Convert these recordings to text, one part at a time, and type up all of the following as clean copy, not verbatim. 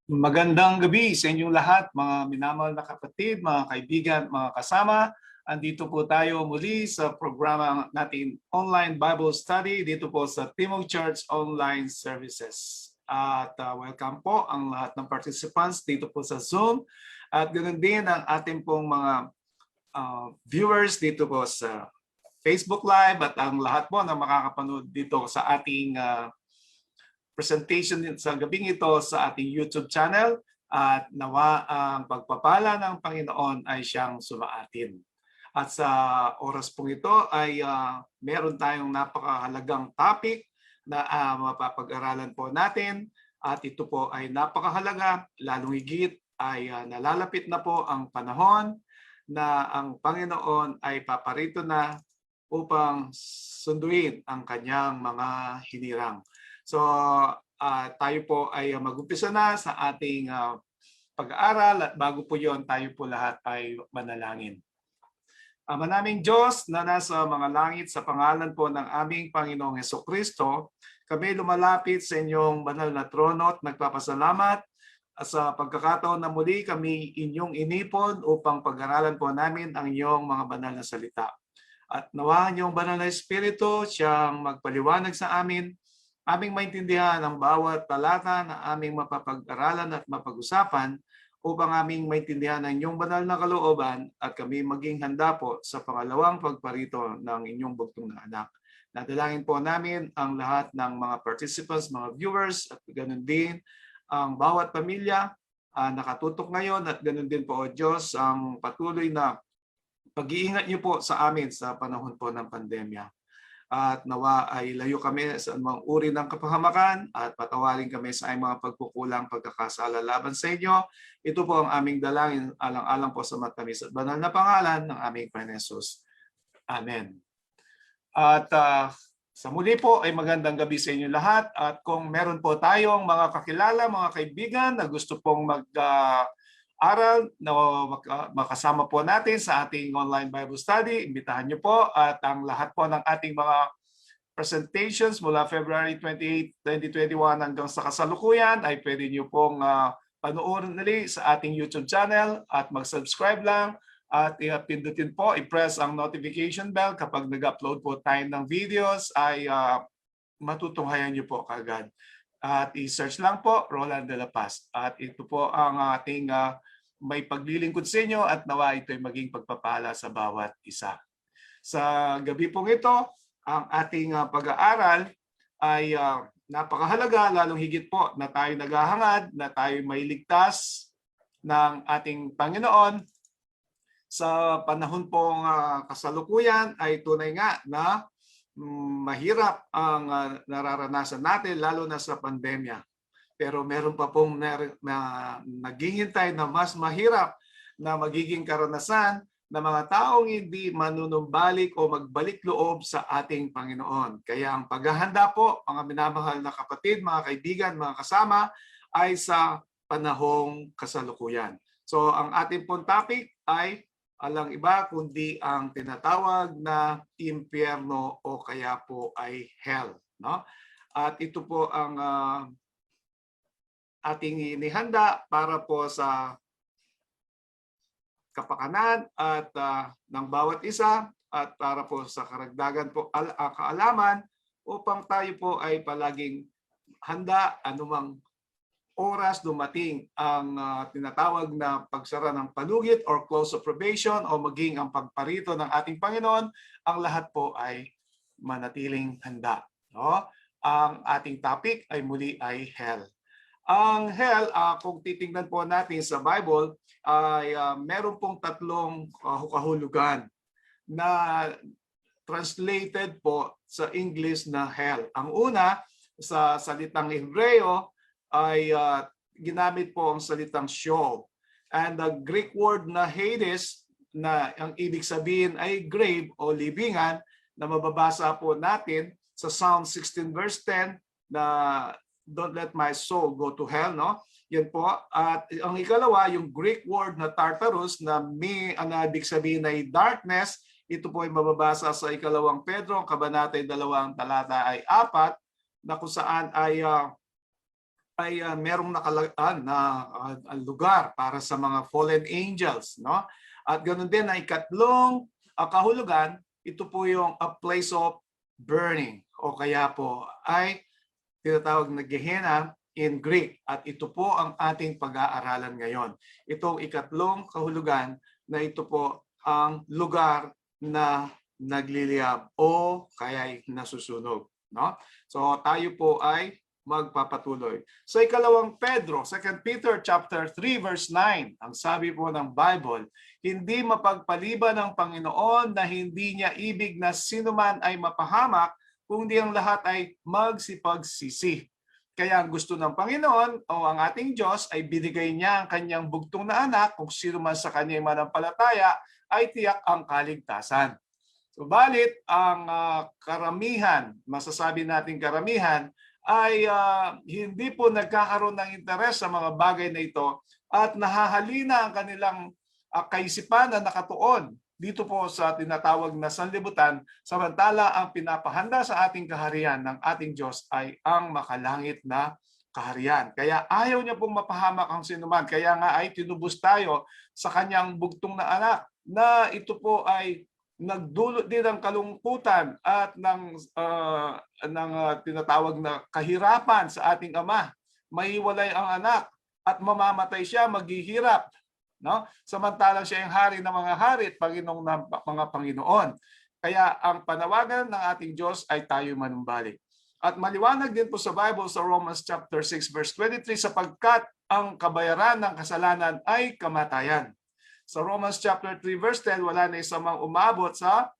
Magandang gabi sa inyong lahat, mga minamahal na kapatid, mga kaibigan, mga kasama. Andito po tayo muli sa programa natin Online Bible Study dito po sa Timog Church Online Services. At welcome po ang lahat ng participants dito po sa Zoom. At ganoon din ang ating pong mga viewers dito po sa Facebook Live at ang lahat po na makakapanood dito sa ating presentation sa gabing ito sa ating YouTube channel at nawa ang pagpapala ng Panginoon ay siyang sumaatin. At sa oras pong ito ay meron tayong napakahalagang topic na mapapag-aralan po natin at ito po ay napakahalaga, lalong higit ay nalalapit na po ang panahon na ang Panginoon ay paparito na upang sunduin ang kanyang mga hinirang. So tayo po ay mag-umpisa na sa ating pag-aaral at bago po yon tayo po lahat ay manalangin. Ama naming Diyos na nasa mga langit, sa pangalan po ng aming Panginoong Hesukristo, kami lumalapit sa inyong banal na trono at nagpapasalamat sa pagkakataon na muli kami inyong inipon upang pag-aralan po namin ang inyong mga banal na salita. At nawa ang iyong banal na Espiritu siyang magpaliwanag sa amin, aming maintindihan ang bawat talata na aming mapapag-aralan at mapag-usapan upang aming maintindihan ang inyong banal na kalooban at kami maging handa po sa pangalawang pagparito ng inyong bugtong na anak. Nadalangin po namin ang lahat ng mga participants, mga viewers at ganoon din ang bawat pamilya nakatutok ngayon at ganoon din po o Diyos ang patuloy na pag-iingat niyo po sa amin sa panahon po ng pandemya. At nawa ay layo kami sa anumang uri ng kapahamakan at patawarin kami sa aming mga pagkukulang pagkakasala laban sa inyo. Ito po ang aming dalangin alang-alang po sa matamis at banal na pangalan ng aming Panginoon Hesus. Amen. At sa muli po ay magandang gabi sa inyo lahat at kung meron po tayong mga kakilala, mga kaibigan na gusto pong aral na makasama po natin sa ating online Bible study, imbitahan niyo po at ang lahat po ng ating mga presentations mula February 28, 2021 hanggang sa kasalukuyan ay pwede niyo pong panoorin nili sa ating YouTube channel at mag-subscribe lang at pindutin po, i-press ang notification bell kapag nag-upload po tayo ng videos ay matutunghayan niyo po kagad. At i-search lang po Roland de la Paz. At ito po ang ating may paglilingkod sa inyo at nawa ito'y maging pagpapala sa bawat isa. Sa gabi pong ito, ang ating pag-aaral ay napakahalaga, lalong higit po na tayo naghahangad, na tayo may ligtas ng ating Panginoon. Sa panahon pong kasalukuyan ay tunay nga na mahirap ang nararanasan natin lalo na sa pandemya. Pero meron pa pong naghihintay na mas mahirap na magiging karanasan ng mga taong hindi manunumbalik o magbalik loob sa ating Panginoon. Kaya ang paghahanda po, mga minamahal na kapatid, mga kaibigan, mga kasama, ay sa panahong kasalukuyan. So ang ating pong topic ay alang iba kundi ang tinatawag na impyerno o kaya po ay hell, no? At ito po ang ating inihanda para po sa kapakanan at ng bawat isa at para po sa karagdagan po kaalaman upang tayo po ay palaging handa anumang oras dumating ang tinatawag na pagsara ng palugit or close of probation o maging ang pagparito ng ating Panginoon, ang lahat po ay manatiling handa. No? Ang ating topic ay muli ay hell. Ang hell, kung titingnan po natin sa Bible, ay meron pong tatlong kahulugan na translated po sa English na hell. Ang una, sa salitang Hebreo, ay ginamit po ang salitang Sheol. And the Greek word na Hades, na ang ibig sabihin ay grave o libingan, na mababasa po natin sa Psalm 16 verse 10 na don't let my soul go to hell, no? Yan po. At ang ikalawa, yung Greek word na Tartarus na ang ibig sabihin ay darkness, ito po ay mababasa sa ikalawang Pedro, kabanata 2 talata ay 4, na kung saan ay ay merong nakalaan na lugar para sa mga fallen angels, no? At ganoon din ay ikatlong kahulugan, ito po yung a place of burning o kaya po ay tinatawag na Gehenna in Greek, at ito po ang ating pag-aaralan ngayon. Itong ikatlong kahulugan na ito po ang lugar na nagliliyab o kaya nasusunog, no? So tayo po ay magpapatuloy. So ikalawang Pedro, 2 Peter chapter 3 verse 9, ang sabi po ng Bible, hindi mapagpaliban ng Panginoon na hindi niya ibig na sinuman ay mapahamak, kundi ang lahat ay magsipagsisi. Kaya ang gusto ng Panginoon o ang ating Diyos ay binigay niya ang kanyang bugtong na anak, kung sino man sa kanya ay manampalataya ay tiyak ang kaligtasan. Subalit ang karamihan, masasabi natin karamihan, ay hindi po nagkakaroon ng interes sa mga bagay na ito at nahahalina ang kanilang kaisipan na nakatuon dito po sa tinatawag na sanlibutan, samantala ang pinapahanda sa ating kaharian ng ating Diyos ay ang makalangit na kaharian. Kaya ayaw niya pong mapahamak ang sinuman. Kaya nga ay tinubos tayo sa kanyang bugtong na anak na ito po ay nagdulot din ng kalungkutan at ng tinatawag na kahirapan sa ating ama. Mahiwalay ang anak at mamamatay siya, maghihirap, no? Samantalang siya yung hari ng mga hari at Panginoong ng mga Panginoon. Kaya ang panawagan ng ating Diyos ay tayo manumbalik. At maliwanag din po sa Bible sa Romans chapter 6 verse 23, sapagkat ang kabayaran ng kasalanan ay kamatayan. Sa Romans chapter 3 verse 10, wala na isa mang umabot sa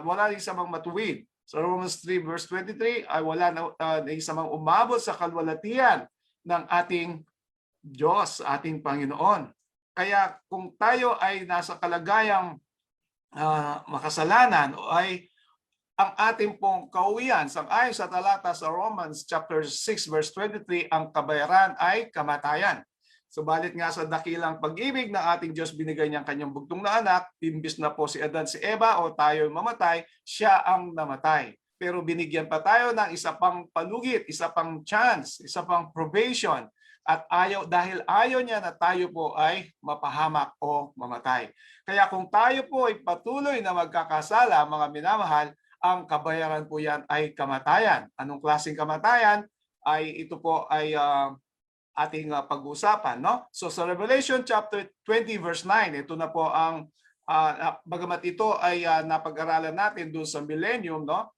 wala na isa mang matuwid. Sa Romans 3 verse 23 ay wala na isa mang umabot sa kalwalatian ng ating Diyos, ating Panginoon. Kaya kung tayo ay nasa kalagayang makasalanan o ay ang ating pong kauwian, sang-ayon sa talata sa Romans chapter 6 verse 23, ang kabayaran ay kamatayan. Subalit nga sa dakilang pag-ibig ng ating Diyos, binigay niyang kanyang bugtong na anak, imbis na po si Adan si Eva o tayo mamatay, siya ang namatay. Pero binigyan pa tayo ng isa pang palugit, isa pang chance, isa pang probation. At dahil ayaw niya na tayo po ay mapahamak o mamatay. Kaya kung tayo po ay patuloy na magkakasala, mga minamahal, ang kabayaran po yan ay kamatayan. Anong klaseng kamatayan? Ito po ay ating pag-uusapan, no? So sa Revelation chapter 20 verse 9, ito na po ang bagamat ito ay napag-aralan natin doon sa Millennium, no?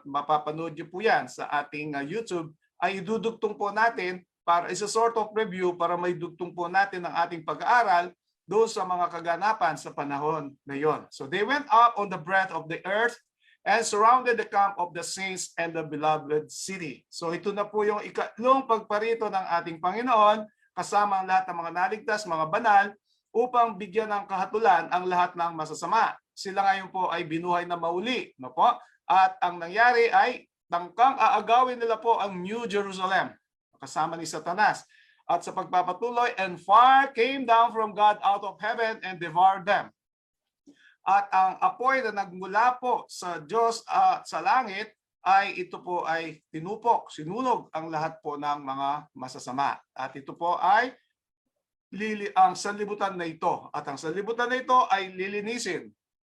Mapapanood niyo po 'yan sa ating YouTube, ay idudugtong po natin para isa sort of review para may dugtong po natin ang ating pag-aaral doon sa mga kaganapan sa panahon na 'yon. So they went up on the breadth of the earth and surrounded the camp of the saints and the beloved city. So ito na po yung ikatlong pagparito ng ating Panginoon kasama ang lahat ng mga naligtas, mga banal, upang bigyan ng kahatulan ang lahat ng masasama. Sila ngayon po ay binuhay na mauli, no po? At ang nangyari ay tangkang aagawin nila po ang New Jerusalem kasama ni Satanas. At sa pagpapatuloy, and fire came down from God out of heaven and devoured them. At ang apoy na nagmula po sa Diyos sa langit ay ito po ay tinupok, sinunog ang lahat po ng mga masasama. At ito po ay ang sanlibutan na ito. At ang sanlibutan na ito ay lilinisin.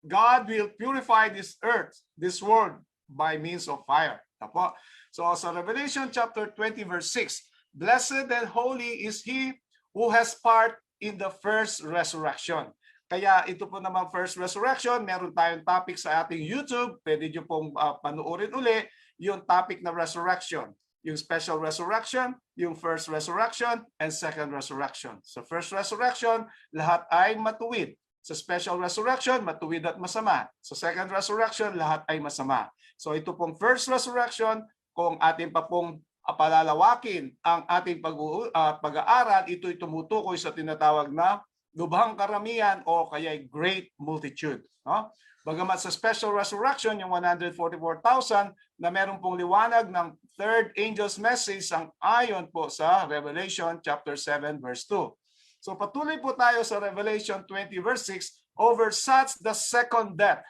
God will purify this earth, this world, by means of fire. Apo. So sa Revelation chapter 20 verse 6, blessed and holy is he who has part in the first resurrection. Kaya ito po naman first resurrection, meron tayong topic sa ating YouTube. Pwede nyo pong panuorin uli yung topic na resurrection. Yung special resurrection, yung first resurrection, and second resurrection. So first resurrection, lahat ay matuwid. Sa special resurrection, matuwid at masama. Sa second resurrection, lahat ay masama. So ito pong first resurrection, kung ating pa pong palalawakin ang ating pag-aaral, ito'y tumutukoy sa tinatawag na lubhang karamihan o kaya great multitude. No? Bagamat sa special resurrection, yung 144,000 na meron pong liwanag ng third angel's message ang ayon po sa Revelation chapter 7 verse 2. So patuloy po tayo sa Revelation 20 verse 6, over such the second death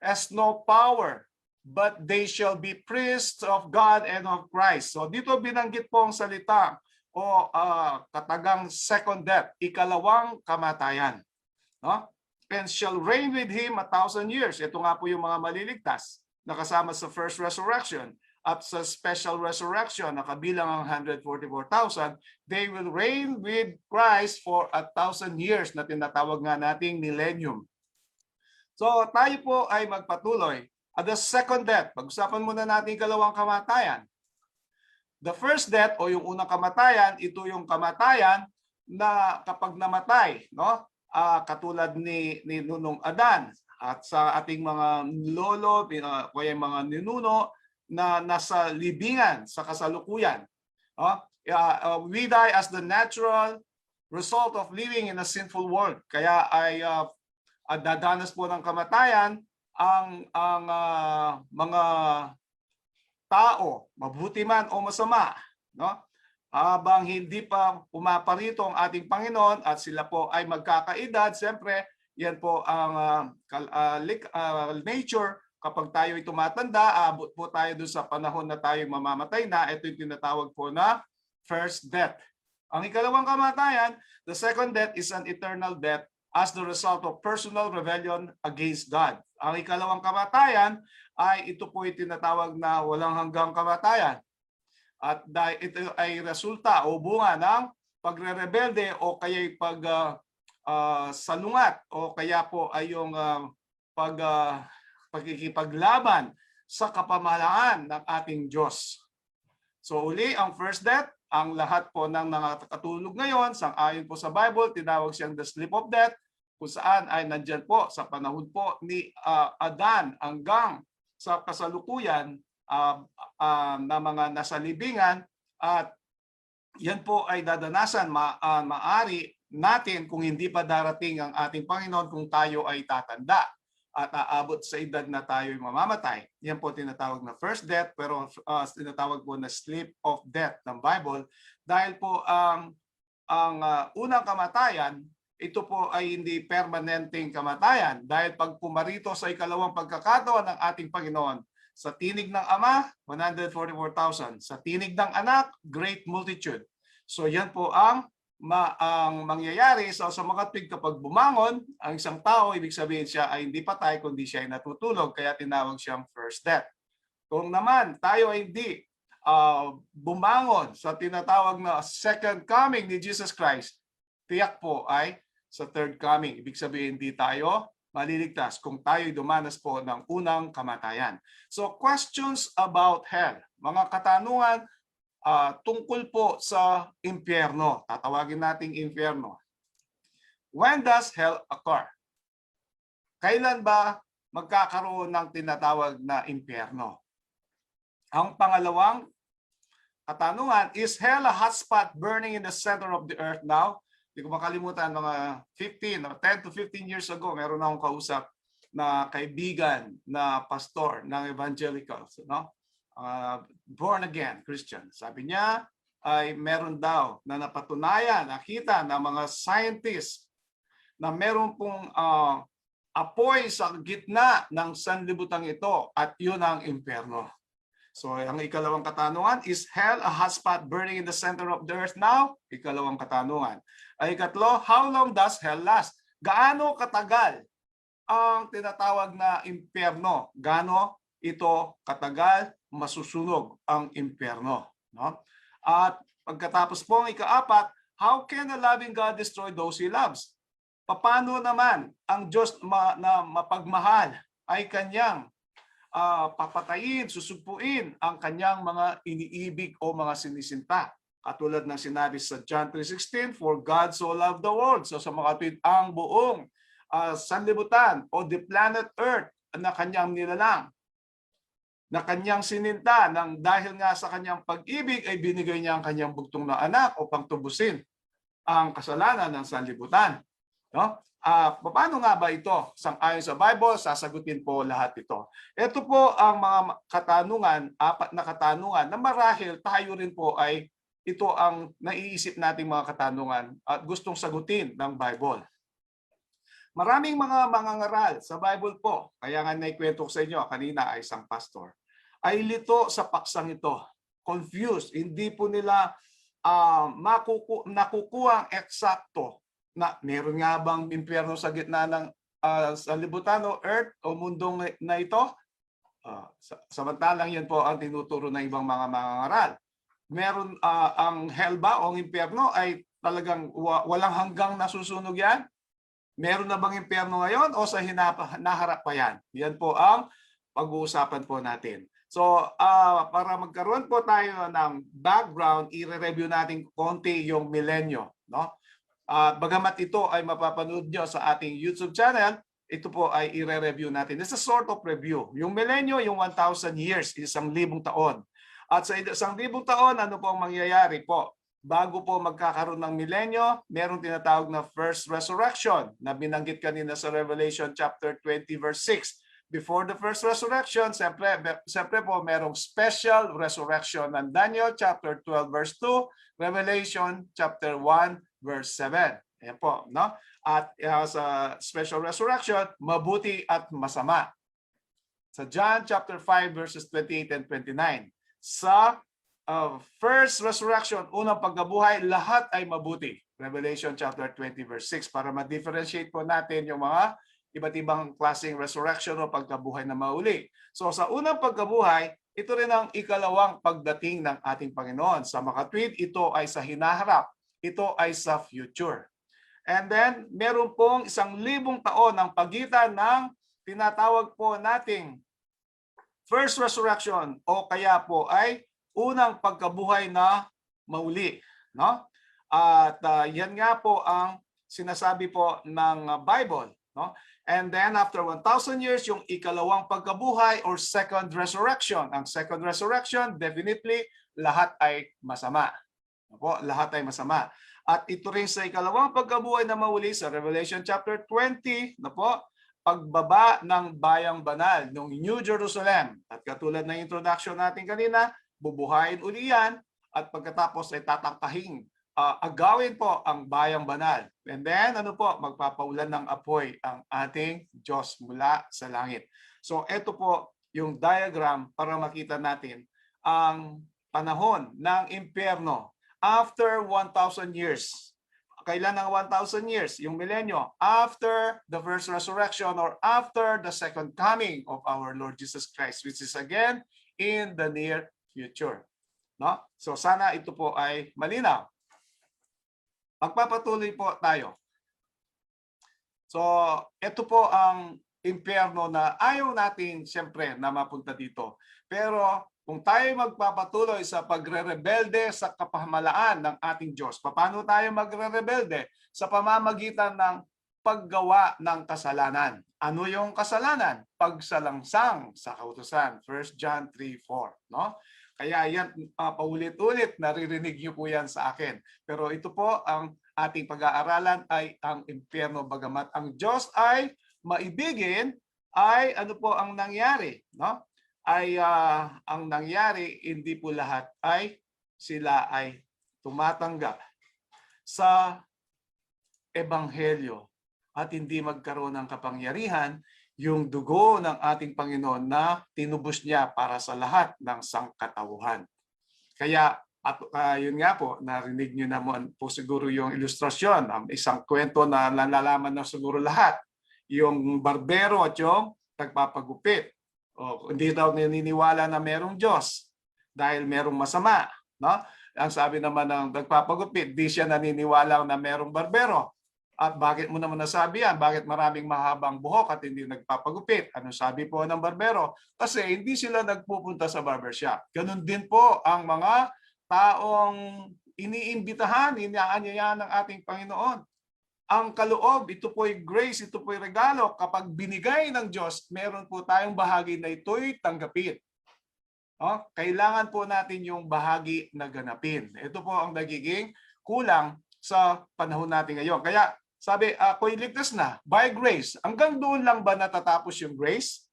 has no power, but they shall be priests of God and of Christ. So dito binanggit po ang salita o katagang second death, ikalawang kamatayan. No? And shall reign with him 1,000 years. Ito nga po yung mga maliligtas na kasama sa first resurrection. At sa special resurrection na kabilang ang 144,000, they will reign with Christ for 1,000 years na tinatawag nga nating millennium. So tayo po ay magpatuloy. At the second death, pag-usapan muna natin kalawang kamatayan. The first death o yung unang kamatayan, ito yung kamatayan na kapag namatay, no? Katulad ni Nunong Adan at sa ating mga lolo, o yung mga ninuno na nasa libingan sa kasalukuyan. We die as the natural result of living in a sinful world. Kaya ay dadanas po ng kamatayan ang mga tao, mabuti man o masama, no? Habang hindi pa pumaparito ang ating Panginoon at sila po ay magkakaedad, siyempre, yan po ang nature. Kapag tayo ay tumatanda, abot po tayo doon sa panahon na tayo mamamatay na. Ito yung tinatawag po na first death. Ang ikalawang kamatayan, the second death is an eternal death as the result of personal rebellion against God. Ang ikalawang kamatayan ay ito po yung tinatawag na walang hanggang kamatayan. At ito ay resulta o bunga ng pagre-rebelde o kaya salungat o kaya po ay yung pagkikipaglaban sa kapamahalaan ng ating Diyos. So uli, ang first death, ang lahat po ng nakatulog ngayon, sang-ayon po sa Bible, tinawag siyang the sleep of death, kung saan ay nandyan po sa panahon po ni Adan hanggang sa kasalukuyan na mga nasa libingan, at yan po ay dadanasan maari natin kung hindi pa darating ang ating Panginoon, kung tayo ay tatanda at aabot sa edad na tayo'y mamamatay. Yan po tinatawag na first death, pero tinatawag po na sleep of death ng Bible, dahil po ang unang kamatayan, ito po ay hindi permanenteng kamatayan, dahil pag pumarito sa ikalawang pagkakataon ng ating Panginoon, sa tinig ng Ama, 144,000. Sa tinig ng Anak, great multitude. So yan po ang mangyayari sa mga tuwing kapag bumangon ang isang tao, ibig sabihin siya ay hindi patay kundi siya ay natutulog, kaya tinawag siyang first death. Kung naman tayo ay hindi bumangon sa tinatawag na second coming ni Jesus Christ, tiyak po ay sa third coming. Ibig sabihin hindi tayo maliligtas kung tayo'y dumanas po ng unang kamatayan. So questions about hell, mga katanungan tungkol po sa impyerno. Tatawagin nating impyerno. When does hell occur? Kailan ba magkakaroon ng tinatawag na impyerno? Ang pangalawang katanungan, is hell a hotspot burning in the center of the earth now? Hindi ko makalimutan, mga 10 to 15 years ago, meron akong kausap na kaibigan na pastor ng evangelicals, no? Born again Christian. Sabi niya ay meron daw na napatunayan, nakita ng mga scientists na meron pong apoy sa gitna ng sanlibutan ito, at yun ang impyerno. So ang ikalawang katanungan, is hell a hotspot burning in the center of the earth now? Ikalawang katanungan. Ay ikatlo, how long does hell last? Gaano katagal ang tinatawag na impyerno? Gaano ito katagal masusunog ang impyerno, no? At pagkatapos po ang ikaapat, how can a loving God destroy those He loves? Paano naman ang Diyos na mapagmahal ay kanyang papatayin, susugpuin ang kanyang mga iniibig o mga sinisinta? Katulad ng sinabi sa John 3:16, for God so loved the world. So sa mga kapatid, ang buong sanlibutan o the planet Earth na kanyang nilalang, na kanyang sininta, nang dahil nga sa kanyang pag-ibig ay binigay niya ang kanyang bugtong na anak upang tubusin ang kasalanan ng sanlibutan. No? Paano nga ba ito? Sang-ayon sa Bible, sasagutin po lahat ito. Ito po ang mga katanungan, 4 na katanungan na marahil tayo rin po ay ito ang naiisip nating mga katanungan at gustong sagutin ng Bible. Maraming mga mangangaral sa Bible po, kaya nga naikwento ko sa inyo kanina ay isang pastor, ay lito sa paksang ito, confused, hindi po nila nakukuha ang eksakto na meron nga bang impyerno sa gitna ng sanlibutan o earth o mundong na ito. Samantalang yan po ang tinuturo ng ibang mga mangangaral. Meron ang hell ba o ang impyerno ay talagang walang hanggang nasusunog yan? Meron na bang impyerno ngayon o sa hinaharap pa yan? Yan po ang pag-uusapan po natin. So, para magkaroon po tayo ng background, i-review natin konti yung milenyo, no? Bagamat ito ay mapapanood nyo sa ating YouTube channel, ito po ay i-review natin. It's a sort of review. Yung milenyo, yung 1,000 years, 1,000 taon. At sa 1,000 taon, ano po ang mangyayari po? Bago po magkakaroon ng milenyo, merong tinatawag na first resurrection na binanggit kanina sa Revelation chapter 20 verse 6. Before the first resurrection, siyempre po merong special resurrection ng Daniel chapter 12 verse 2, Revelation chapter 1 verse 7. Ayan po, no? At sa special resurrection, mabuti at masama. Sa John chapter 5 verses 28 and 29. Sa first resurrection, unang pagkabuhay, lahat ay mabuti. Revelation chapter 20 verse 6 para ma-differentiate po natin yung mga iba't ibang klaseng resurrection o pagkabuhay na mauli. So sa unang pagkabuhay, ito rin ang ikalawang pagdating ng ating Panginoon. Sa makatwid, ito ay sa hinaharap. Ito ay sa future. And then, meron pong 1,000 taon ang pagitan ng tinatawag po nating first resurrection o kaya po ay unang pagkabuhay na mauli, no? At yan nga po ang sinasabi po ng Bible, no? And then after 1,000 years, yung ikalawang pagkabuhay or second resurrection. Ang second resurrection, definitely lahat ay masama. Po, lahat ay masama. At ito rin sa ikalawang pagkabuhay na mauli sa Revelation chapter 20, na po, pagbaba ng bayang banal ng New Jerusalem. At katulad ng introduction natin kanina, bubuhayin uli yan at pagkatapos ay tatangkahing agawin po ang bayang banal. And then ano po, magpapaulan ng apoy ang ating Diyos mula sa langit. So ito po yung diagram para makita natin ang panahon ng impyerno after 1,000 years. Kailan ang 1,000 years? Yung milenyo. After the first resurrection or after the second coming of our Lord Jesus Christ, which is again in the near future. No? So sana ito po ay malinaw. Magpapatuloy po tayo. So ito po ang impyerno na ayaw natin siyempre na mapunta dito. Pero kung tayo magpapatuloy sa pagre-rebelde sa kapamahalaan ng ating Diyos, paano tayo magre-rebelde? Sa pamamagitan ng paggawa ng kasalanan. Ano yung kasalanan? Pagsalangsang sa kautusan. 1 John 3:4, no? Kaya yan, paulit-ulit, naririnig niyo po yan sa akin. Pero ito po, ang ating pag-aaralan ay ang impyerno. Bagamat ang Diyos ay maibigin, ay ano po ang nangyari, no? Ang nangyari, hindi po lahat ay sila ay tumatanggap sa ebanghelyo at hindi magkaroon ng kapangyarihan yung dugo ng ating Panginoon na tinubos niya para sa lahat ng sangkatauhan. Kaya yun nga po, narinig niyo naman po siguro yung ilustrasyon, isang kwento na nalalaman na siguro lahat, yung barbero at yung nagpapagupit. Hindi daw naniniwala na merong Diyos dahil merong masama, no? Ang sabi naman ng nagpapagupit, di siya naniniwala na merong barbero. At bakit mo naman nasabi yan? Bakit maraming mahabang buhok at hindi nagpapagupit? Ano sabi po ng barbero? Kasi hindi sila nagpupunta sa barbershop. Ganun din po ang mga taong iniimbitahan, inaanyayahan ng ating Panginoon. Ang kaloob, ito po'y grace, ito po'y regalo. Kapag binigay ng Diyos, meron po tayong bahagi na ito'y tanggapin. Kailangan po natin yung bahagi na ganapin. Ito po ang nagiging kulang sa panahon natin ngayon. Kaya sabi, ako'y ligtas na by grace. Hanggang doon lang ba natatapos yung grace?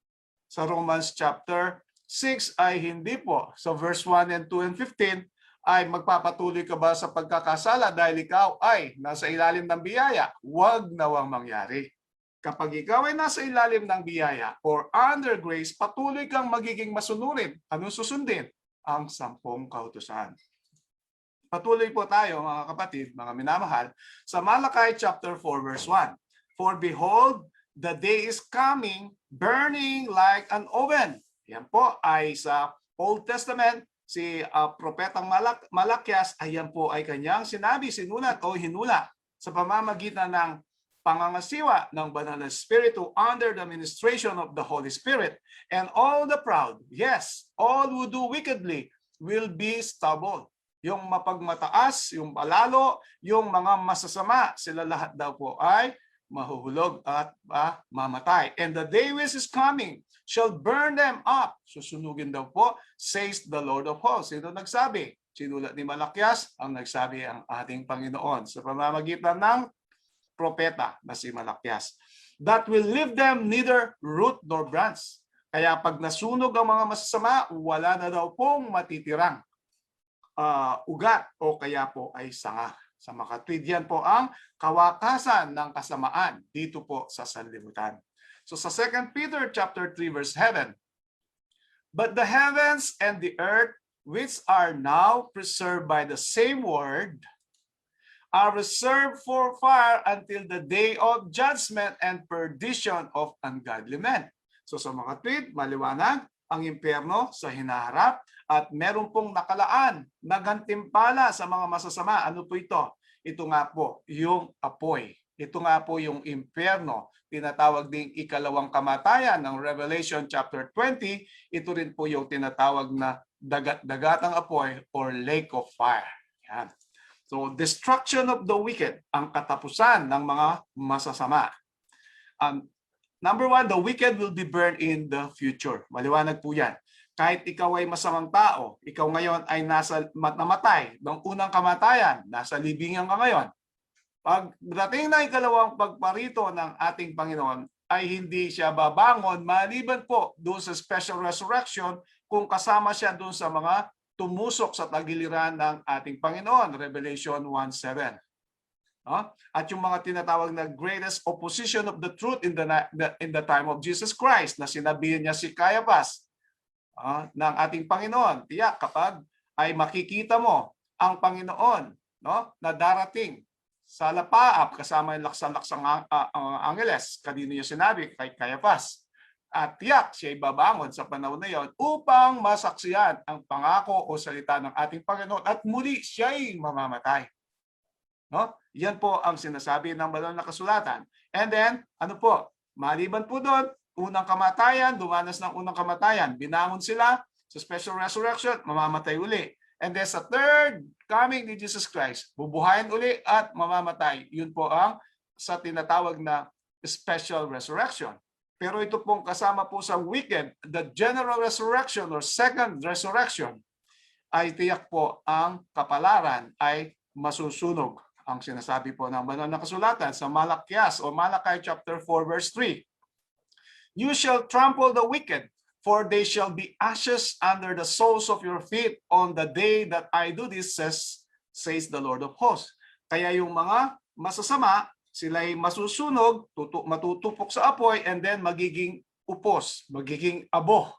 Sa Romans chapter 6 ay hindi po. So verse 1 and 2 and 15, ay magpapatuloy ka ba sa pagkakasala dahil ikaw ay nasa ilalim ng biyaya? Huwag nawang mangyari. Kapag ikaw ay nasa ilalim ng biyaya or under grace, patuloy kang magiging masunurin. Anong susundin? Ang 10 kautusan. Patuloy po tayo mga kapatid, mga minamahal, sa Malakay chapter 4 verse 1. For behold, the day is coming, burning like an oven. Yan po ay sa Old Testament, si Propetang Malakyas, ayan po ay kanyang sinabi, sinulat o hinula sa pamamagitan ng pangangasiwa ng Banal na Espiritu under the ministration of the Holy Spirit. And all the proud, yes, all who do wickedly will be stubble. Yung mapagmataas, yung palalo, yung mga masasama, sila lahat daw po ay mahuhulog at mamatay. And the day which is coming shall burn them up. Susunugin daw po, says the Lord of hosts. Sino nagsabi? Sinulat ni Malakyas, ang nagsabi ang ating Panginoon sa pamamagitan ng propeta na si Malakyas. That will leave them neither root nor branch. Kaya pag nasunog ang mga masasama, wala na daw pong matitirang ugat o kaya po ay sanga. Sa makatwid, yan po ang kawakasan ng kasamaan dito po sa sanlibutan. So sa 2 Peter chapter 3 verse 7, but the heavens and the earth which are now preserved by the same word are reserved for fire until the day of judgment and perdition of ungodly men. So sa mga tweet, maliwanag ang impyerno sa hinaharap at meron pong nakalaan na gantimpala sa mga masasama. Ano po ito? Ito nga po yung apoy. Ito nga po yung impyerno. Tinatawag ding ikalawang kamatayan ng Revelation chapter 20. Ito rin po yung tinatawag na dagat-dagatang apoy or lake of fire. Yan. So, destruction of the wicked, ang katapusan ng mga masasama. Number 1, the wicked will be burned in the future. Maliwanag po yan. Kahit ikaw ay masamang tao, ikaw ngayon ay namatay, ng unang kamatayan, nasa libingan ka ngayon. Pag dating na ikalawang pagparito ng ating Panginoon, ay hindi siya babangon, maliban po doon sa special resurrection kung kasama siya doon sa mga tumusok sa tagiliran ng ating Panginoon, Revelation 1:7. At yung mga tinatawag na greatest opposition of the truth in the time of Jesus Christ na sinabihan niya si Caiaphas ng ating Panginoon. Tiyak kapag ay makikita mo ang Panginoon na darating sa lapaap kasama yung laksan-laksang angeles, kanino niya sinabi? Kay Caiaphas. At tiyak siya babangon sa panahon na yon upang masaksihan ang pangako o salita ng ating Panginoon at muli siya'y mamamatay. Yan po ang sinasabi ng banal na kasulatan. And then, ano po? Maliban po doon, unang kamatayan, dumanas ng unang kamatayan, binangon sila sa special resurrection, mamamatay uli. And then sa third coming ni Jesus Christ, bubuhayin uli at mamamatay. Yun po ang sa tinatawag na special resurrection. Pero ito pong kasama po sa wicked, the general resurrection or second resurrection, ay tiyak po ang kapalaran ay masusunog. Ang sinasabi po ng banal na kasulatan sa Malakyas o Malakay chapter 4 verse 3. You shall trample the wicked, for they shall be ashes under the soles of your feet on the day that I do this, says the Lord of hosts. Kaya yung mga masasama, sila'y masusunog, matutupok sa apoy, and then magiging upos, magiging abo.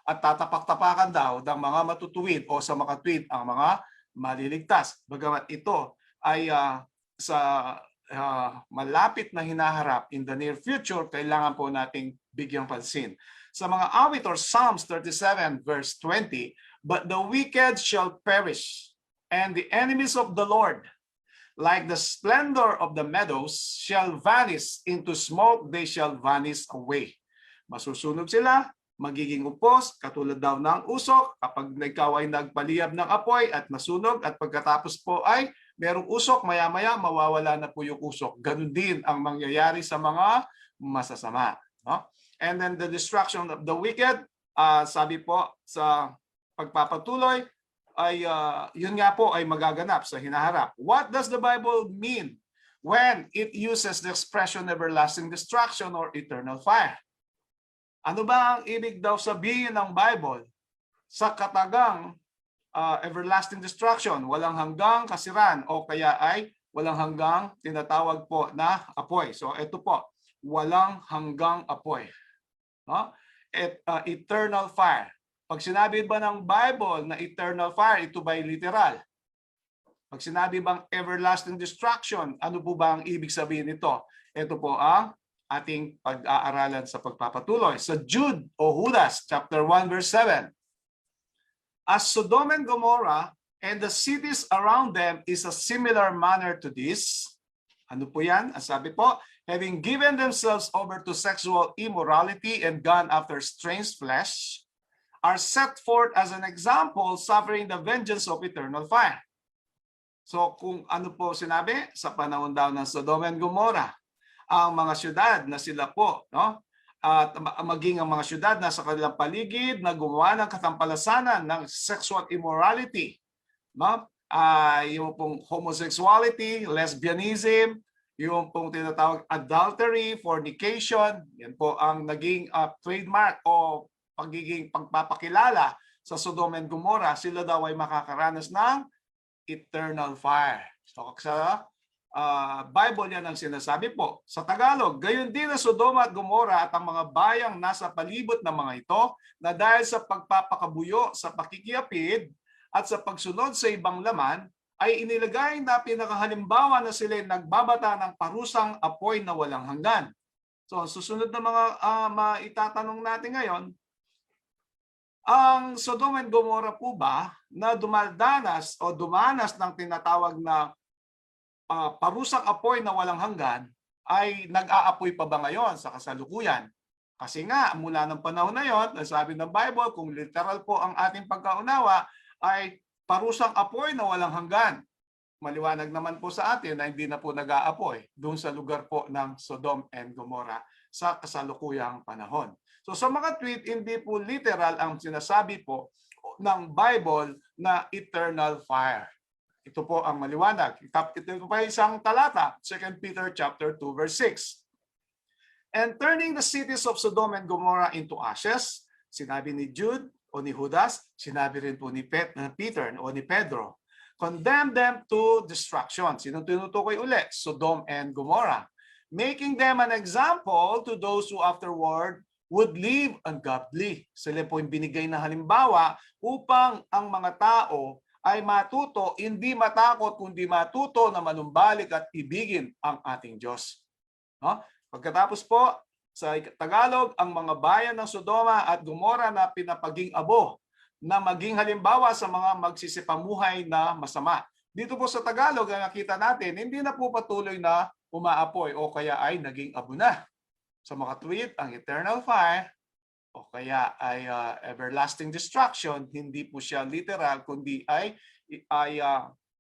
At tatapak-tapakan daw ng mga matutuwid o sa makatwid ang mga maliligtas. Bagamat ito ay sa malapit na hinaharap in the near future, kailangan po nating bigyang pansin. Sa mga awit or Psalms 37 verse 20, but the wicked shall perish, and the enemies of the Lord, like the splendor of the meadows, shall vanish into smoke, they shall vanish away. Masusunog sila, magiging upos, katulad daw ng usok, kapag ikaw ay nagpaliyab ng apoy at nasunog, at pagkatapos po ay merong usok, maya-maya mawawala na po yung usok. Ganun din ang mangyayari sa mga masasama. And then the destruction of the wicked, sabi po sa pagpapatuloy, ay yun nga po ay magaganap sa hinaharap. What does the Bible mean when it uses the expression everlasting destruction or eternal fire? Ano ba ang ibig daw sabihin ng Bible sa katagang everlasting destruction, walang hanggang kasiran o kaya ay walang hanggang tinatawag po na apoy? So ito po, walang hanggang apoy. No? Eternal fire. Pag sinabi ba ng Bible na eternal fire, ito ba'y literal? Pag sinabi bang everlasting destruction, ano po ba ang ibig sabihin nito? Ito po ang ating pag-aaralan sa pagpapatuloy. Sa Jude o Judas, chapter 1, verse 7. As Sodom and Gomorrah and the cities around them is a similar manner to this. Ano po yan? Ang sabi po, having given themselves over to sexual immorality and gone after strange flesh, are set forth as an example, suffering the vengeance of eternal fire. So kung ano po sinabi, sa panahon daw ng Sodom and Gomorrah, ang mga syudad na sila po, no? At maging ang mga syudad na sa kanilang paligid na gumawa ng katampalasanan ng sexual immorality, no? Yung pong homosexuality, lesbianism, yung pong tinatawag adultery, fornication, yan po ang naging trademark o pagpapakilala sa Sodom and Gomorrah. Sila daw ay makakaranas ng eternal fire. So sa Bible yan ang sinasabi po. Sa Tagalog, gayon din na Sodoma at Gomorrah at ang mga bayang nasa palibot ng mga ito na dahil sa pagpapakabuyo, sa pakikiapid at sa pagsunod sa ibang laman, ay inilagay na pinakahalimbawa na sila nagbabata ng parusang apoy na walang hanggan. So susunod na mga maitatanong natin ngayon, ang Sodom and Gomorrah po ba na dumanas ng tinatawag na parusang apoy na walang hanggan ay nag-aapoy pa ba ngayon sa kasalukuyan? Kasi nga, mula ng panahon na yon, sabi ng Bible, kung literal po ang ating pagkaunawa, ay parusang apoy na walang hanggan. Maliwanag naman po sa atin na hindi na po nag-aapoy doon sa lugar po ng Sodom and Gomorrah sa kasalukuyang panahon. So sa mga tweet, hindi po literal ang sinasabi po ng Bible na eternal fire. Ito po ang maliwanag. Ito pa isang talata, 2 Peter chapter 2 verse 6. And turning the cities of Sodom and Gomorrah into ashes, sinabi ni Jude o ni Judas, sinabi rin po ni Peter o ni Pedro, condemn them to destruction. Sinong tinutukoy uli? Sodom and Gomorrah. Making them an example to those who afterward would live ungodly. Sila po yung binigay na halimbawa upang ang mga tao ay matuto, hindi matakot, kundi matuto na manumbalik at ibigin ang ating Diyos. No? Pagkatapos po, sa Tagalog, ang mga bayan ng Sodoma at Gomorrah na pinapaging abo na maging halimbawa sa mga magsisipamuhay na masama. Dito po sa Tagalog, ang nakita natin, hindi na po patuloy na umaapoy o kaya ay naging abo na. Sa mga tweet, ang eternal fire o kaya ay everlasting destruction, hindi po siya literal, kundi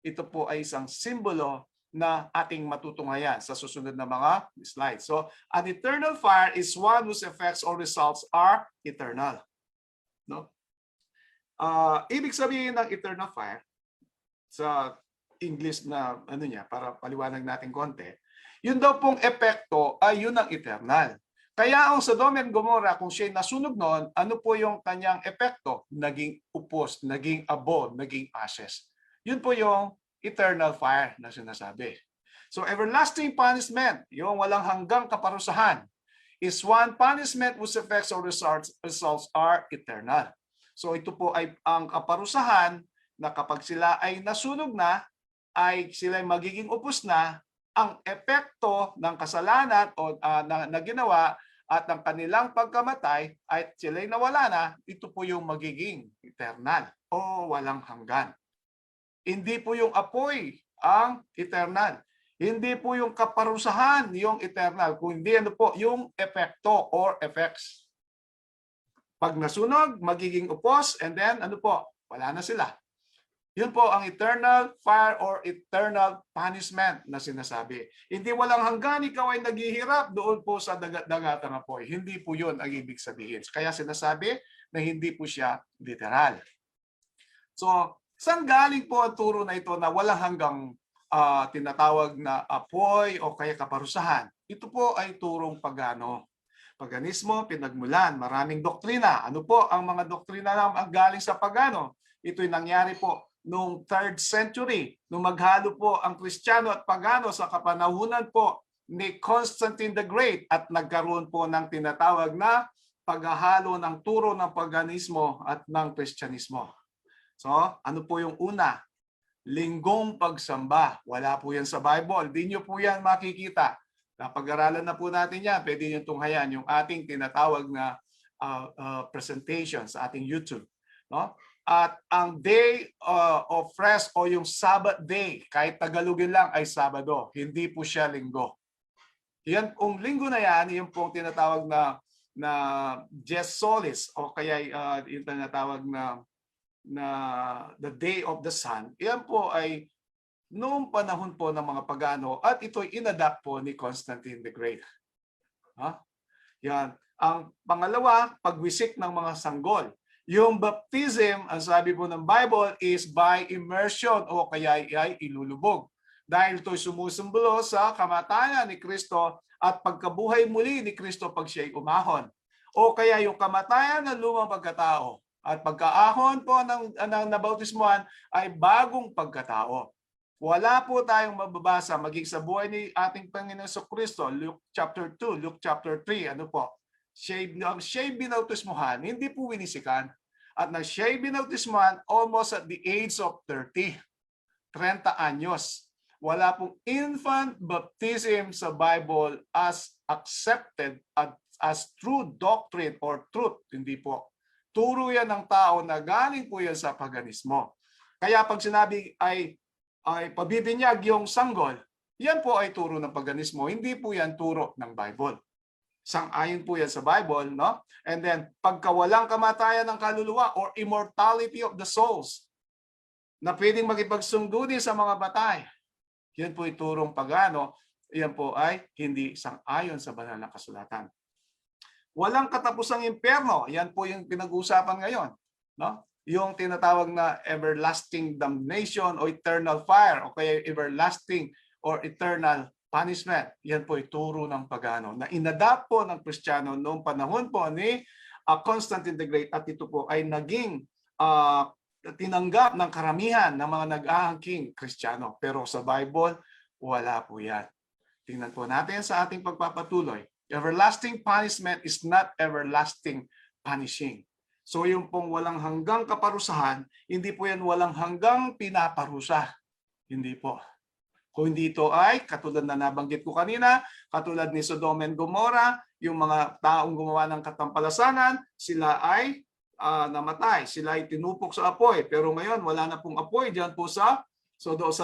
ito po ay isang simbolo na ating matutunghayan sa susunod na mga slides. So, an eternal fire is one whose effects or results are eternal. No? Ibig sabihin ng eternal fire, sa English na ano niya, para paliwanag natin konti, yun daw pong epekto ay yun ang eternal. Kaya ang Sodom and Gomorrah, kung siya'y nasunog noon, ano po yung kanyang epekto? Naging upos, naging abo, naging ashes. Yun po yung eternal fire na sinasabi. So everlasting punishment, yung walang hanggang kaparusahan, is one punishment whose effects or results are eternal. So ito po ay ang kaparusahan na kapag sila ay nasunog na, ay sila ay magiging upos na, ang epekto ng kasalanan o na ginawa at ng kanilang pagkamatay ay sila'y nawala na, ito po yung magiging eternal o walang hanggan. Hindi po yung apoy ang eternal. Hindi po yung kaparusahan yung eternal, kundi ano po yung epekto or effects. Pag nasunog, magiging upos, and then ano po, wala na sila. Yun po ang eternal fire or eternal punishment na sinasabi. Hindi walang hanggan, ikaw ay naghihirap doon po sa dagat-dagatang apoy. Hindi po yun ang ibig sabihin. Kaya sinasabi na hindi po siya literal. So, saan galing po ang turo na ito na walang hanggang tinatawag na apoy o kaya kaparusahan? Ito po ay turong pagano. Paganismo, pinagmulan, maraming doktrina. Ano po ang mga doktrina na galing sa pagano? Ito'y nangyari po noong 3rd century, nung maghalo po ang Kristiyano at Pagano sa kapanahunan po ni Constantine the Great at nagkaroon po ng tinatawag na paghahalo ng turo ng paganismo at ng Kristyanismo. So, ano po yung una? Linggong pagsamba. Wala po yan sa Bible. Di nyo po yan makikita. Napag-aralan na po natin yan. Pwede nyo tunghayan yung ating tinatawag na presentation sa ating YouTube. No? At ang day of rest o yung Sabbath day, kahit Tagalogin lang ay Sabado. Hindi po siya linggo. Yan pong linggo na yan, yung pong tinatawag na Dies Solis o kaya yung tinatawag na the day of the sun, yan po ay noong panahon po ng mga pagano at ito'y inadapt po ni Constantine the Great. Yan. Ang pangalawa, pagwisik ng mga sanggol. Yung baptism, ang sabi po ng Bible, is by immersion o kaya ay ilulubog. Dahil ito'y sumusumbolo sa kamatayan ni Kristo at pagkabuhay muli ni Kristo pag siya'y umahon. O kaya yung kamatayan ng lumang pagkatao. At pagkaahon po ng nabautismuhan ay bagong pagkatao. Wala po tayong mababasa maging sa buhay ni ating Panginoon Kristo, Luke chapter 2, Luke chapter 3, ano po? Siya'y binautismuhan, hindi po winisikan. At nang siya'y binautismuhan almost at the age of 30 anyos. Wala pong infant baptism sa Bible as accepted as true doctrine or truth. Hindi po. Turo yan ng tao na galing po yan sa paganismo. Kaya pag sinabi ay pabibinyag yung sanggol, yan po ay turo ng paganismo. Hindi po yan turo ng Bible. Sang-ayon po yan sa Bible, no? And then, pagkawalang kamatayan ng kaluluwa or immortality of the souls na pwedeng makipagsunduni sa mga batay, yan po ay turong pagano, yan po ay hindi sang-ayon sa banal na kasulatan. Walang katapusang impyerno. Yan po yung pinag-uusapan ngayon. No? Yung tinatawag na everlasting damnation o eternal fire o kaya everlasting or eternal punishment. Yan po ay turo ng pagano na inadapt po ng Kristiyano noong panahon po ni Constantine the Great at ito po ay naging tinanggap ng karamihan ng mga nag-aangking Kristiyano. Pero sa Bible, wala po yan. Tingnan po natin sa ating pagpapatuloy. Everlasting punishment is not everlasting punishing. So yung pong walang hanggang kaparusahan, hindi po yan walang hanggang pinaparusa. Hindi po. Kung hindi ito ay, katulad na nabanggit ko kanina, katulad ni Sodom and Gomorrah, yung mga taong gumawa ng katampalasanan, sila ay namatay. Sila ay tinupok sa apoy. Pero ngayon, wala na pong apoy dyan po sa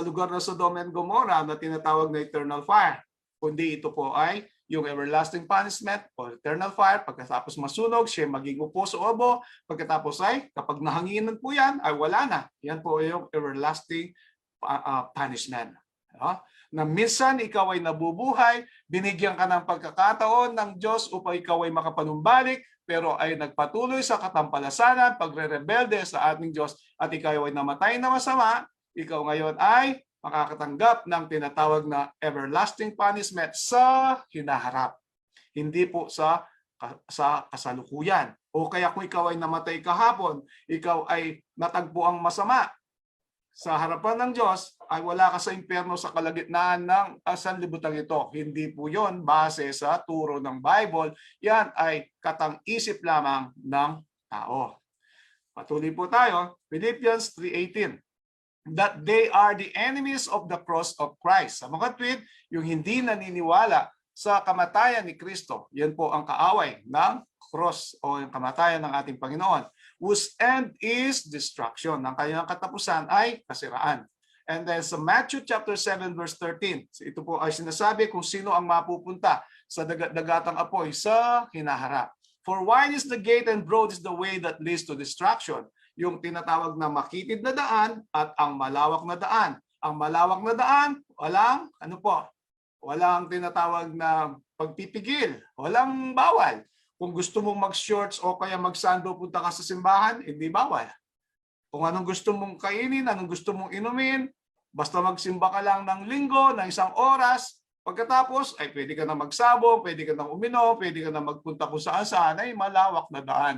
lugar na Sodom and Gomorrah na tinatawag na eternal fire. Kundi ito po ay yung everlasting punishment o eternal fire, pagkatapos masunog, siya maging upo sa obo, pagkatapos ay, kapag nahanginan po yan, ay wala na. Yan po yung everlasting punishment. Na minsan ikaw ay nabubuhay, binigyan ka ng pagkakataon ng Diyos upang ikaw ay makapanumbalik, pero ay nagpatuloy sa katampalasanan, pagre-rebelde sa ating Diyos, at ikaw ay namatay na masama, ikaw ngayon ay makakatanggap ng tinatawag na everlasting punishment sa hinaharap. Hindi po sa kasalukuyan. O kaya kung ikaw ay namatay kahapon, ikaw ay natagpo ang masama sa harapan ng Diyos, ay wala ka sa impyerno sa kalagitnaan ng sanlibutan ito. Hindi po yon base sa turo ng Bible. Yan ay katang-isip lamang ng tao. Patuloy po tayo. Philippians 3:18. That they are the enemies of the cross of Christ. Sa mga tweet, yung hindi naniniwala sa kamatayan ni Kristo, yan po ang kaaway ng cross o yung kamatayan ng ating Panginoon. Whose end is destruction. Ang kanyang katapusan ay kasiraan. And then sa Matthew chapter 7 verse 13, ito po ay sinasabi kung sino ang mapupunta sa dagatang apoy sa hinaharap. For wide is the gate and broad is the way that leads to destruction. Yung tinatawag na makitid na daan at ang malawak na daan. Ang malawak na daan, walang tinatawag na pagpipigil, walang bawal. Kung gusto mong mag-shorts o kaya mag-sando, punta ka sa simbahan, hindi bawal. Kung anong gusto mong kainin, anong gusto mong inumin, basta magsimba ka lang ng linggo, ng 1 oras, pagkatapos ay pwede ka na magsabong, pwede ka na uminom, pwede ka na magpunta kung saan ay malawak na daan.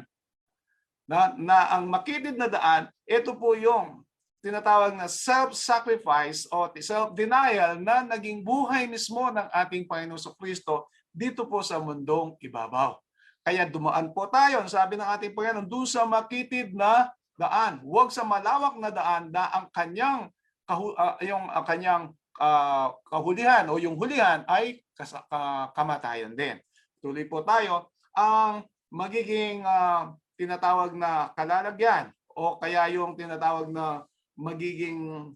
Na ang makitid na daan, ito po yung tinatawag na self-sacrifice o self-denial na naging buhay mismo ng ating Panginoon Kristo dito po sa mundong ibabaw. Kaya dumaan po tayo, sabi ng ating Panginoon, doon sa makitid na daan. Huwag sa malawak na daan na ang kanyang kahulihan o yung hulihan ay kamatayan din. Tuloy po tayo. Ang magiging tinatawag na kalalagyan o kaya yung tinatawag na magiging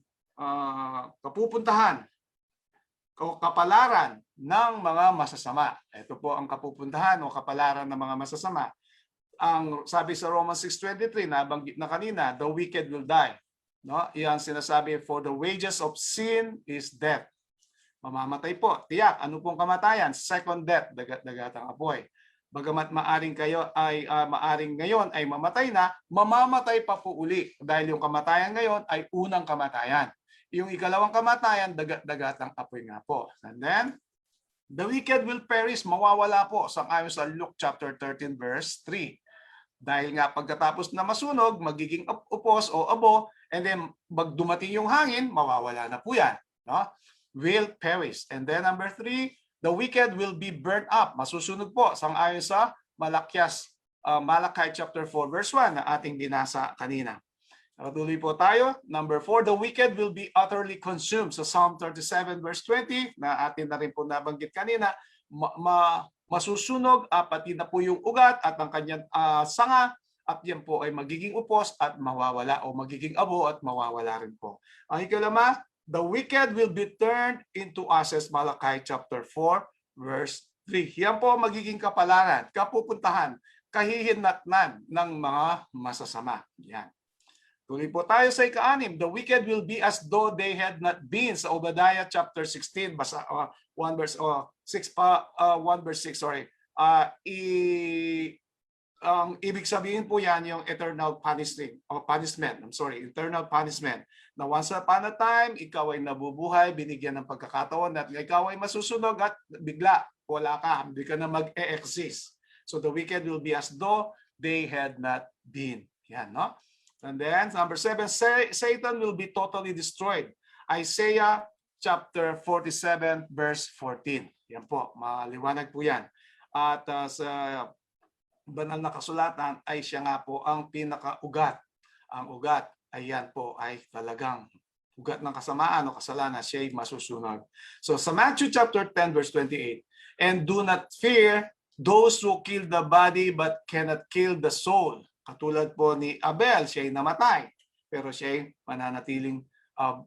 kapupuntahan o kapalaran ng mga masasama. Ito po ang kapupuntahan o kapalaran ng mga masasama. Ang sabi sa Romans 6:23 na banggit na kanina, the wicked will die. No? Iyan sinasabi, for the wages of sin is death. Mamamatay po. Tiyak, ano pong kamatayan? Second death, dagat-dagatang apoy. Bagamat maaring ngayon ay mamatay na, mamamatay pa po uli dahil yung kamatayan ngayon ay unang kamatayan. Yung ikalawang kamatayan, dagat-dagatang apoy nga po. And then, the wicked will perish, mawawala po ayon sa Luke chapter 13 verse 3. Dahil nga pagkatapos na masunog, magiging upos o abo, and then dumating yung hangin, mawawala na po yan. No? Will perish. And then number 3, the wicked will be burnt up. Masusunog po, ayon sa Malachi chapter 4 verse 1 na ating binasa kanina. Tuloy po tayo. Number 4, the wicked will be utterly consumed. Sa Psalm 37 verse 20 na atin na rin po nabanggit kanina, masusunog pati na po yung ugat at ang kanyang sanga at yan po ay magiging upos at mawawala o magiging abo at mawawala rin po. Ang ikalama, the wicked will be turned into ashes. Malachi chapter 4 verse 3. Yan po magiging kapalaran, kapupuntahan, kahihinatnan ng mga masasama. Yan. Tuloy po tayo sa ika-6. The wicked will be as though they had not been. Sa Obadiah chapter 16, basa 1 verse 6 sorry. Ang ibig sabihin po yan yung eternal punishment. Eternal punishment. Na once upon a time, ikaw ay nabubuhay, binigyan ng pagkakataon at ikaw ay masusunog at bigla wala ka, hindi ka na mag-e-exist. So the wicked will be as though they had not been. Yan, no? And then, number 7, Satan will be totally destroyed. Isaiah chapter 47, verse 14. Yan po, maliwanag po yan. At sa banal na kasulatan ay siya nga po ang pinakaugat. Ang ugat ay yan po ay talagang ugat ng kasamaan o kasalanan, siya ay masusunod. So sa Matthew chapter 10, verse 28, and do not fear those who kill the body but cannot kill the soul. Katulad po ni Abel, siya ay namatay, pero siya ay mananatiling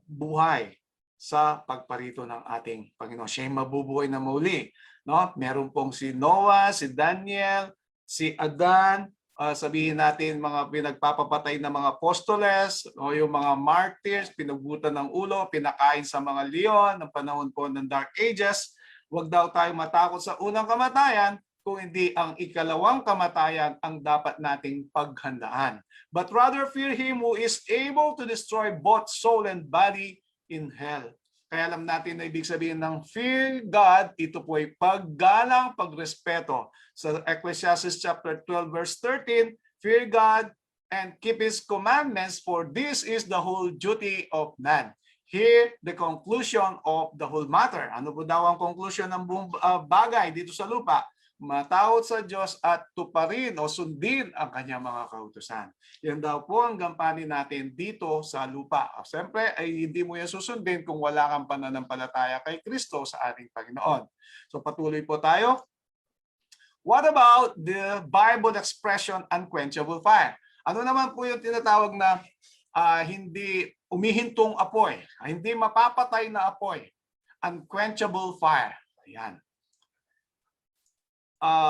buhay sa pagparito ng ating Panginoon. Siya ay mabubuhay na muli. No? Meron pong si Noah, si Daniel, si Adan, sabihin natin mga pinagpapapatay na mga apostoles, o yung mga martyrs, pinugutan ng ulo, pinakain sa mga leon ng panahon po ng Dark Ages. Huwag daw tayo matakot sa unang kamatayan, kung hindi ang ikalawang kamatayan ang dapat nating paghandaan. But rather fear Him who is able to destroy both soul and body in hell. Kaya alam natin na ibig sabihin ng fear God, ito po ay paggalang, pagrespeto. Sa Ecclesiastes chapter 12 verse 13, fear God and keep His commandments, for this is the whole duty of man. Here, the conclusion of the whole matter. Ano po daw ang conclusion ng buong bagay dito sa lupa? Matawad sa Diyos at tuparin o sundin ang kanyang mga kautusan. Yan daw po ang gampanin natin dito sa lupa. Siyempre, ay hindi mo yan susundin kung wala kang pananampalataya kay Kristo sa ating Panginoon. So patuloy po tayo. What about the Bible expression unquenchable fire? Ano naman po yung tinatawag na hindi umihintong apoy, hindi mapapatay na apoy? Unquenchable fire. Ayan.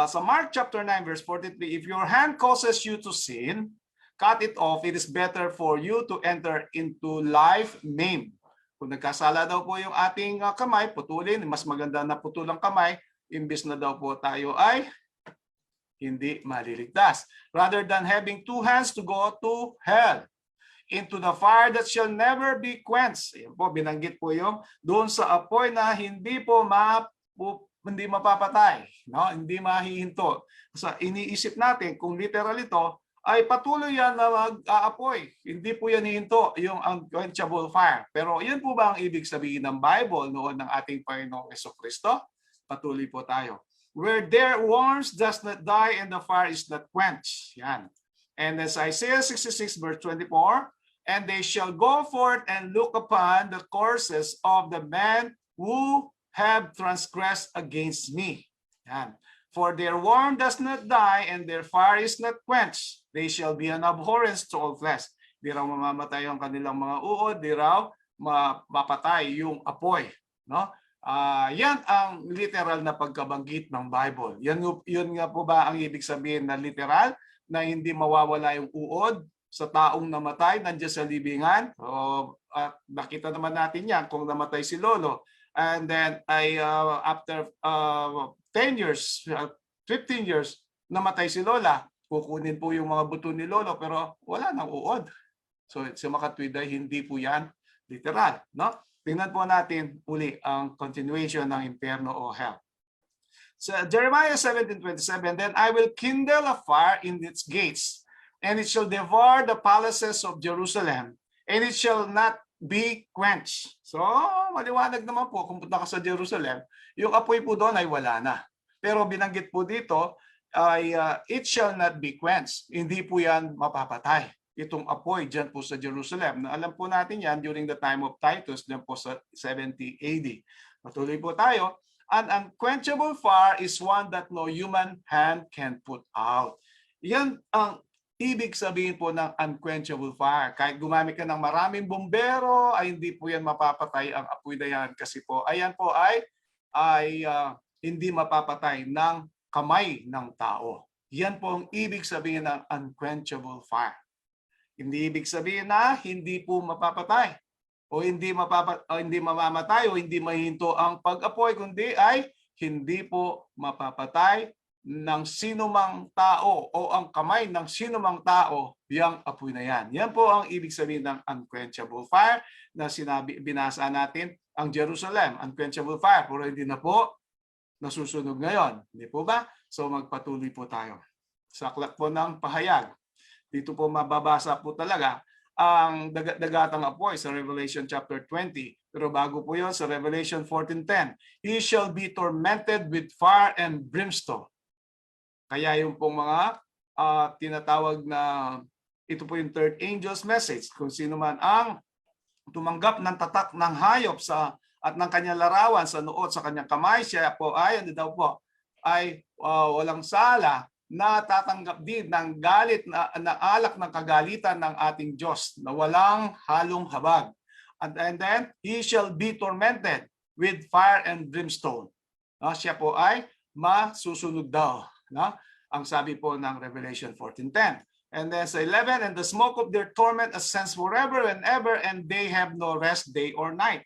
Sa Mark chapter 9 verse 43, if your hand causes you to sin, cut it off. It is better for you to enter into life maimed. Kung nagkasala daw po yung ating kamay, putulin. Mas maganda na putulang kamay, imbis na daw po tayo ay hindi maliligtas. Rather than having two hands to go to hell, into the fire that shall never be quenched. Ayan po, binanggit po yung doon sa apoy na hindi mapapatay, no? Hindi mahihinto. So iniisip natin kung literal ito, ay patuloy yan na mag-aapoy. Hindi po yan hihinto, yung unquenchable fire. Pero yan po ba ang ibig sabihin ng Bible noon ng ating Panginoong Jesucristo? Patuloy po tayo. Where their worms does not die and the fire is not quenched. Yan. And as Isaiah 66 verse 24, and they shall go forth and look upon the courses of the men who have transgressed against me. Yan. For their worm does not die and their fire is not quenched. They shall be an abhorrence to all flesh. Di raw mamamatay ang kanilang mga uod, di raw mapatay yung apoy. No? Yan ang literal na pagkabanggit ng Bible. Yun nga po ba ang ibig sabihin na literal? Na hindi mawawala yung uod sa taong namatay nandiyan sa libingan? Nakita naman natin yan kung namatay si Lolo. And then after 10 years, 15 years, namatay si Lola. Kukunin po yung mga buto ni Lolo pero wala nang uod. So sa makatwid ay hindi po yan literal. No? Tingnan po natin uli ang continuation ng impyerno o hell. So Jeremiah 17:27, then I will kindle a fire in its gates, and it shall devour the palaces of Jerusalem, and it shall not be quenched. So, maliwanag naman po kung punta ka sa Jerusalem, yung apoy po doon ay wala na. Pero binanggit po dito ay it shall not be quenched. Hindi po yan mapapatay. Itong apoy dyan po sa Jerusalem. Na alam po natin yan during the time of Titus, dyan po sa 70 AD. Patuloy po tayo. An unquenchable fire is one that no human hand can put out. Yan ang ibig sabihin po ng unquenchable fire. Kahit gumamit ka ng maraming bombero, ay hindi po yan mapapatay ang apoy na yan. Kasi po, ayan po ay hindi mapapatay ng kamay ng tao. Yan po ang ibig sabihin ng unquenchable fire. Hindi ibig sabihin na hindi po mapapatay o hindi mamamatay o hindi mahinto ang pag-apoy, kundi ay hindi po mapapatay ng sinumang tao o ang kamay ng sinumang tao yung apoy na yan. Yan po ang ibig sabihin ng unquenchable fire na binasa natin ang Jerusalem, unquenchable fire, pero hindi na po nasusunog ngayon. Hindi po ba? So magpatuloy po tayo. Sa aklat po ng pahayag, dito po mababasa po talaga ang dagatang apoy sa Revelation chapter 20. Pero bago po yun, sa Revelation 14:10, he shall be tormented with fire and brimstone. Kaya yung pong mga tinatawag na, ito po yung third angel's message. Kung sino man ang tumanggap ng tatak ng hayop at ng kanyang larawan sa noo at sa kanyang kamay, siya po ay, walang sala na tatanggap din ng galit na alak ng kagalitan ng ating Diyos na walang halong habag. And then, he shall be tormented with fire and brimstone. Siya po ay masusunog daw. No? Ang sabi po ng Revelation 14:10. And then sa 11, and the smoke of their torment ascends forever and ever, and they have no rest day or night.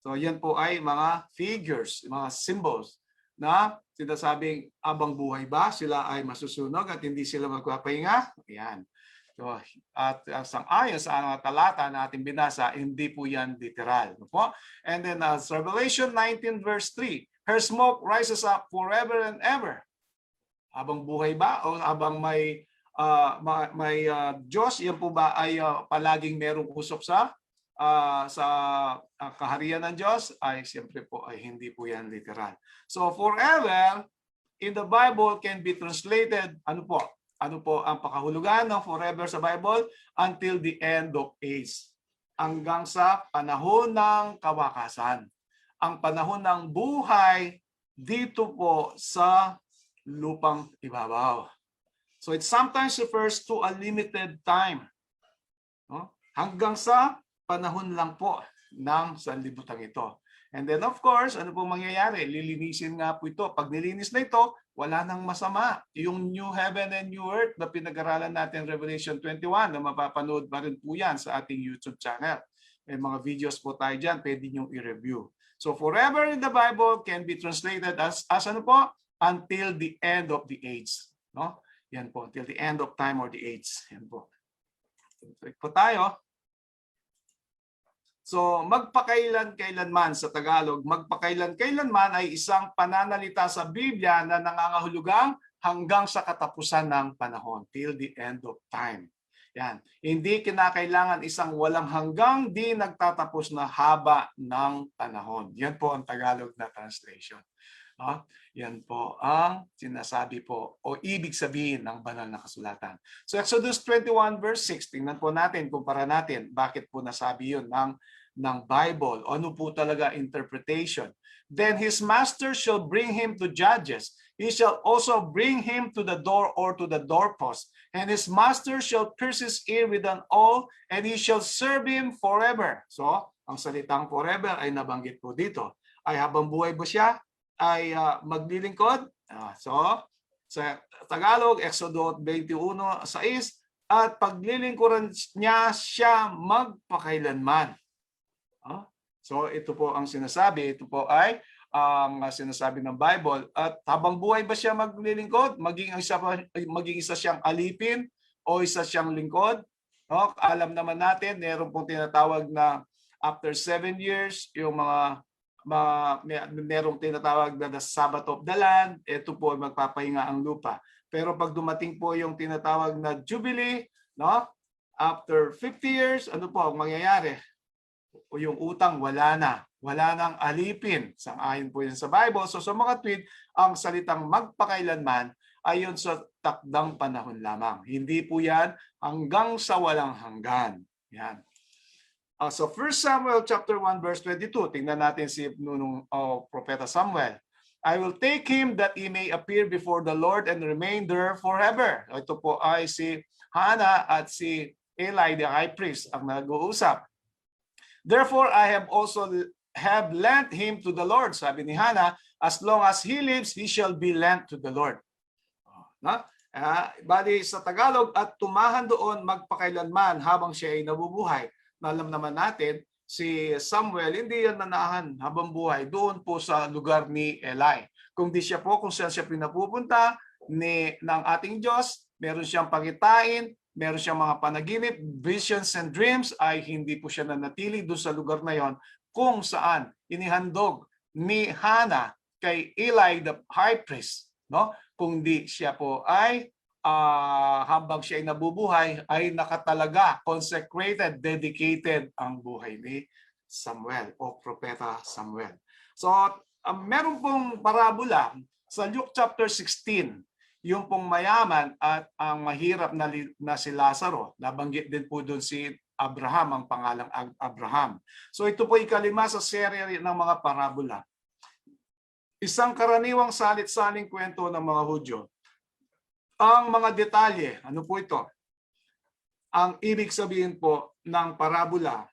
So yan po ay mga figures, mga symbols na sinasabing abang buhay ba sila ay masusunog at hindi sila magpapahinga? Yan. So, at sang-ayon sa talata na ating binasa, hindi po yan literal. No po? And then Revelation 19 verse 3, her smoke rises up forever and ever. Habang buhay ba o habang may Diyos, yan po ba ay palaging merong usok sa kaharian ng Diyos? Ay siyempre po ay hindi po yan literal. So forever in the Bible can be translated, ano po ang pakahulugan ng forever sa Bible? Until the end of age. Hanggang sa panahon ng kawakasan. Ang panahon ng buhay dito po sa lupang ibabaw. So it sometimes refers to a limited time. No? Hanggang sa panahon lang po ng sanlibutan ito. And then of course, ano po mangyayari? Lilinisin nga po ito. Pag nilinis na ito, wala nang masama. Yung new heaven and new earth na pinag-aralan natin Revelation 21 na mapapanood pa rin po yan sa ating YouTube channel. May mga videos po tayo dyan, pwede nyo i-review. So forever in the Bible can be translated as ano po? Until the end of the age. No? Yan po, until the end of time or the age. Yan po. Click po tayo. So, magpakailan-kailanman sa Tagalog, magpakailan-kailanman ay isang pananalita sa Biblia na nangangahulugang hanggang sa katapusan ng panahon, till the end of time. Yan. Hindi kinakailangan isang walang hanggang di nagtatapos na haba ng panahon. Yan po ang Tagalog na translation. Yan po ang sinasabi po o ibig sabihin ng banal na kasulatan. So Exodus 21 verse 6, tingnan po natin, kumpara natin bakit po nasabi yun ng Bible. Ano po talaga interpretation. Then his master shall bring him to judges. He shall also bring him to the door or to the doorpost. And his master shall pierce his ear with an awl, and he shall serve him forever. So, ang salitang forever ay nabanggit po dito. Ay habang buhay ba siya? Ay maglilingkod? So, sa Tagalog, Exodo 21:6, at paglilingkuran niya siya magpakailanman. So ito po ang sinasabi, ito po ay ang sinasabi ng Bible. At habang buhay ba siya maglilingkod? Maging isa siyang alipin o isa siyang lingkod? Alam naman natin, meron pong tinatawag na after 7 years, yung merong tinatawag na the Sabbath of the land, ito po magpapahinga ang lupa. Pero pag dumating po yung tinatawag na Jubilee, after 50 years, ano po ang mangyayari? O yung utang wala nang alipin. Sang-ayon po yun sa Bible. So sa mga tweet, ang salitang magpakailanman ay yun sa takdang panahon lamang. Hindi po yan hanggang sa walang hanggan. Yan. So 1 Samuel chapter 1 verse 22, tingnan natin si Propeta Samuel. I will take him that he may appear before the Lord and remain there forever. Ito po ay si Hannah at si Eli the high priest ang nag-uusap. Therefore, I have also lent him to the Lord. Sabi ni Hannah, as long as he lives, he shall be lent to the Lord. Bali sa Tagalog, at tumahan doon magpakailanman habang siya ay nabubuhay. Alam naman natin, si Samuel, hindi yan nanahan habang buhay doon po sa lugar ni Eli. Kung di siya po, kung saan siya pinapupunta ng ating Diyos, meron siyang pangitain, meron siyang mga panaginip, visions and dreams, ay hindi po siya nanatili doon sa lugar na yon kung saan inihandog ni Hannah kay Eli the high priest. Kung di siya po ay habang siya ay nabubuhay, ay nakatalaga, consecrated, dedicated ang buhay ni Samuel o Propeta Samuel. So, meron pong parabola sa Luke chapter 16, yung pong mayaman at ang mahirap na si Lazaro. Nabanggit din po doon si Abraham, ang pangalang Abraham. So ito po ikalima sa serye ng mga parabola. Isang karaniwang salit-saling kwento ng mga Hudyo. Ang mga detalye, ano po ito? Ang ibig sabihin po ng parabola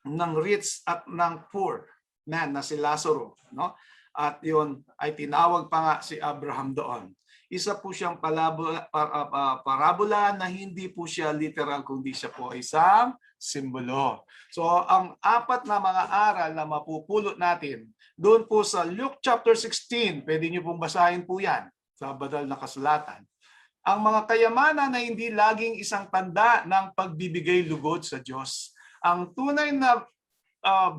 ng rich at ng poor na si Lazaro. At yun ay tinawag pa nga si Abraham doon. Isa po siyang parabola na hindi po siya literal, kundi siya po isang simbolo. So ang apat na mga aral na mapupulot natin doon po sa Luke chapter 16, pwede niyo pong basahin po yan sa banal na kasulatan. Ang mga kayamanan na hindi laging isang tanda ng pagbibigay lugod sa Diyos. Ang tunay na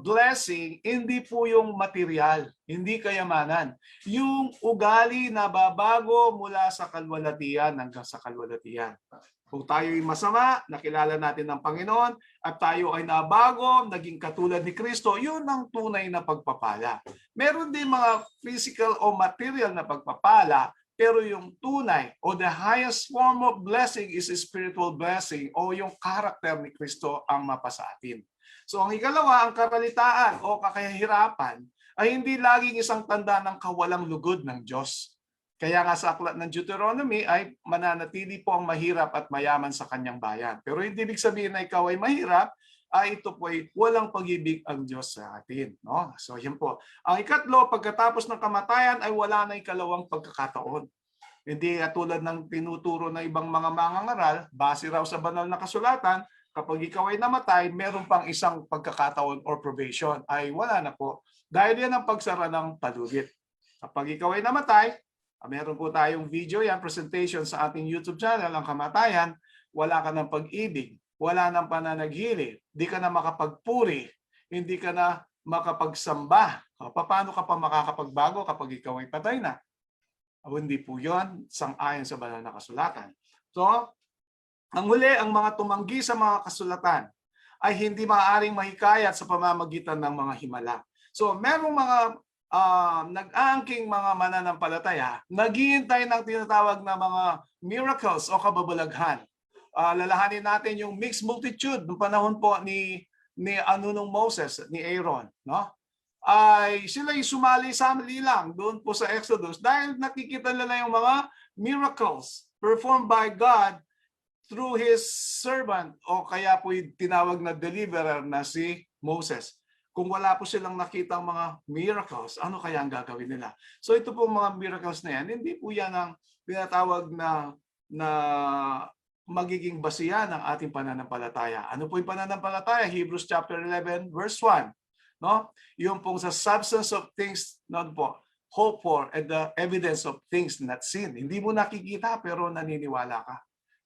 blessing, hindi po yung material, hindi kayamanan. Yung ugali na babago mula sa kalwalatian hanggang sa kalwalatian. Kung tayo'y masama, nakilala natin ng Panginoon, at tayo ay nabago, naging katulad ni Kristo, yun ang tunay na pagpapala. Meron din mga physical o material na pagpapala, pero yung tunay o the highest form of blessing is a spiritual blessing o yung karakter ni Kristo ang mapasa atin. So ang ikalawa, ang karalitaan o kakahirapan ay hindi laging isang tanda ng kawalang lugod ng Diyos. Kaya nga sa aklat ng Deuteronomy ay mananatili po ang mahirap at mayaman sa kanyang bayan. Pero hindi ibig sabihin na ikaw ay mahirap, ay ito po ay walang pag-ibig ang Diyos sa atin. So yun po. Ang ikatlo, pagkatapos ng kamatayan ay wala na ikalawang pagkakataon. Hindi tulad ng tinuturo ng ibang mga mangangaral, base raw sa banal na kasulatan, kapag ikaw ay namatay, meron pang isang pagkakataon or probation. Ay wala na po. Dahil yan ang pagsara ng palugit. Kapag ikaw ay namatay, meron po tayong video yan, presentation sa ating YouTube channel, ang kamatayan, wala ka ng pag-ibig, wala ng pananaghili, di ka na makapagpuri, hindi ka na makapagsamba. Paano ka pa makakapagbago kapag ikaw ay patay na? Hindi po yun sang-ayon sa banal na kasulatan. So, ang huli, ang mga tumanggi sa mga kasulatan ay hindi maaaring mahikayat sa pamamagitan ng mga himala. So, merong mga nag-aangking mga mananampalataya, naghihintay ng tinatawag na mga miracles o kababalaghan. Lalahanin natin yung mixed multitude ng panahon po ni Anunong Moses, ni Aaron, no? Ay sila'y sumali-sali lang doon po sa Exodus dahil nakikita nila yung mga miracles performed by God through His servant o kaya po yung tinawag na deliverer na si Moses. Kung wala po silang nakitang mga miracles, ano kaya ang gagawin nila? So ito po mga miracles na yan, hindi po yan ang tinatawag na magiging basihan ng ating pananampalataya. Ano po yung pananampalataya? Hebrews chapter 11 verse 1. No? Yung pong sa substance of things not po, hope for and the evidence of things not seen. Hindi mo nakikita pero naniniwala ka.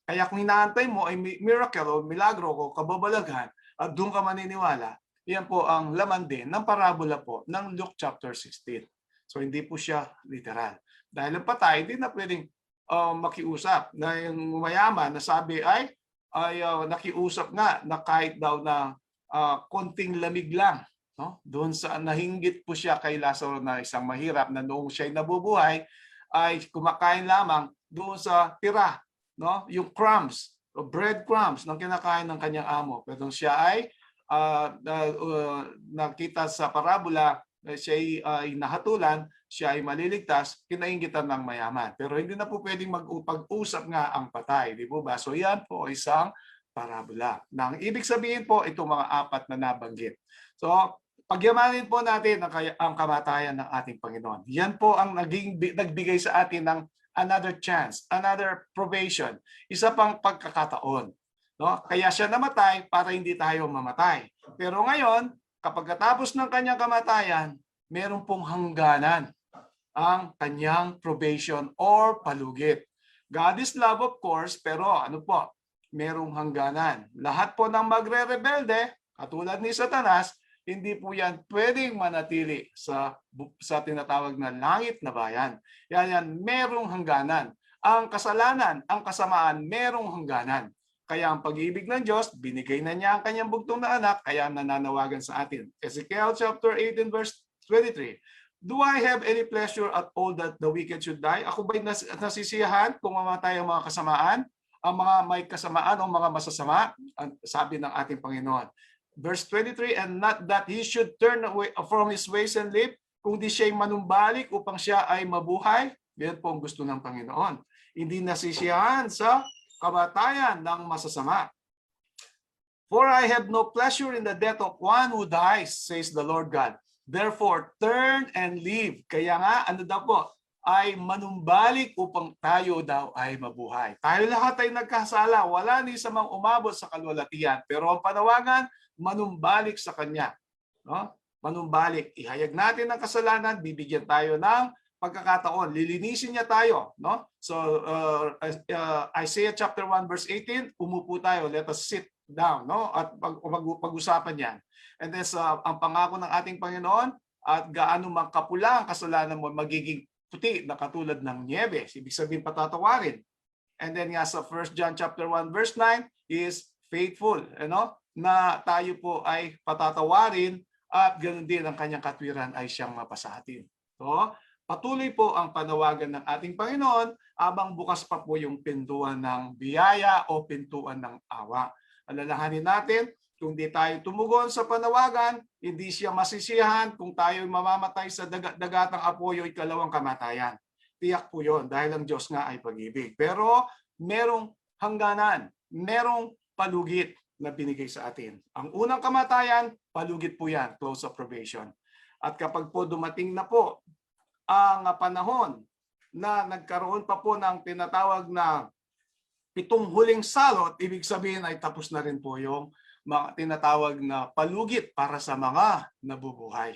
Kaya kung inaantay mo ay miracle o milagro o kababalaghan at doon ka maniniwala, yan po ang laman din ng parabola po ng Luke chapter 16. So hindi po siya literal. Dahil ang patay, hindi na pwedeng makiusap. Na yung mayaman na sabi ay nakiusap nga na kahit daw na konting lamig lang. No? Doon sa nahinggit po siya kay Lazaro na isang mahirap na noong siya'y nabubuhay ay kumakain lamang doon sa tira, no? Yung crumbs, o bread crumbs na kinakain ng kanyang amo. Pero siya ay nakita sa parabola na siya ay nahatulan, siya ay maliligtas, kinainggitan ng mayaman. Pero hindi na po pwedeng mag-usap nga ang patay, di po ba? So yan po isang parabola. Nang ibig sabihin po itong mga apat na nabanggit. So pagyamanin po natin ang kamatayan ng ating Panginoon. Yan po ang nagbigay sa atin ng another chance, another probation, isa pang pagkakataon. No? Kaya siya namatay para hindi tayo mamatay. Pero ngayon, kapag katapos ng kanyang kamatayan, meron pong hangganan ang kanyang probation or palugit. God is love of course, pero ano po, merong hangganan. Lahat po ng magre-rebelde, katulad ni Satanas, hindi po yan pwedeng manatili sa tinatawag na langit na bayan. Yan, merong hangganan. Ang kasalanan, ang kasamaan, merong hangganan. Kaya ang pag-ibig ng Diyos, binigay na niya ang kanyang bugtong na anak, kaya nananawagan sa atin. Ezekiel chapter 18 verse 23. Do I have any pleasure at all that the wicked should die? Ako ba'y nasisiyahan kung mamatay ang mga kasamaan? Ang mga may kasamaan o mga masasama? Sabi ng ating Panginoon. Verse 23, and not that he should turn away from his ways and live, kung di siya'y manumbalik upang siya ay mabuhay. Yan po ang gusto ng Panginoon. Hindi nasisiyahan sa kamatayan ng masasama. For I have no pleasure in the death of one who dies, says the Lord God. Therefore, turn and live. Kaya nga, ano daw po, ay manumbalik upang tayo daw ay mabuhay. Tayo lahat ay nagkasala. Wala ni isa mang umabot sa kalwalatian. Pero ang panawagan, manumbalik sa Kanya. No? Manumbalik. Ihayag natin ang kasalanan, bibigyan tayo ng pagkakataon. Lilinisin niya tayo. No? So, Isaiah chapter 1 verse 18, umupo tayo. Let us sit down. No? At pag-usapan yan. And then ang pangako ng ating Panginoon, at gaano mang kapula ang kasalanan mo, magiging puti na katulad ng niebe. Ibig sabihin patatawarin. And then nga sa 1 John chapter 1 verse 9 is faithful, na tayo po ay patatawarin at ganoon din ang kanyang katwiran ay siyang mapasatin. So, patuloy po ang panawagan ng ating Panginoon habang bukas pa po yung pintuan ng biyaya o pintuan ng awa. Alalahanin natin, kung di tayo tumugon sa panawagan, hindi siya masisiyahan kung tayo mamamatay sa dagatang apoy o ikalawang kamatayan. Tiyak po yun dahil ang Diyos nga ay pag-ibig. Pero merong hangganan, merong palugit na binigay sa atin. Ang unang kamatayan, palugit po yan, close of probation. At kapag po dumating na po ang panahon na nagkaroon pa po ng tinatawag na 7 huling salot, ibig sabihin ay tapos na rin po yung mga tinatawag na palugit para sa mga nabubuhay.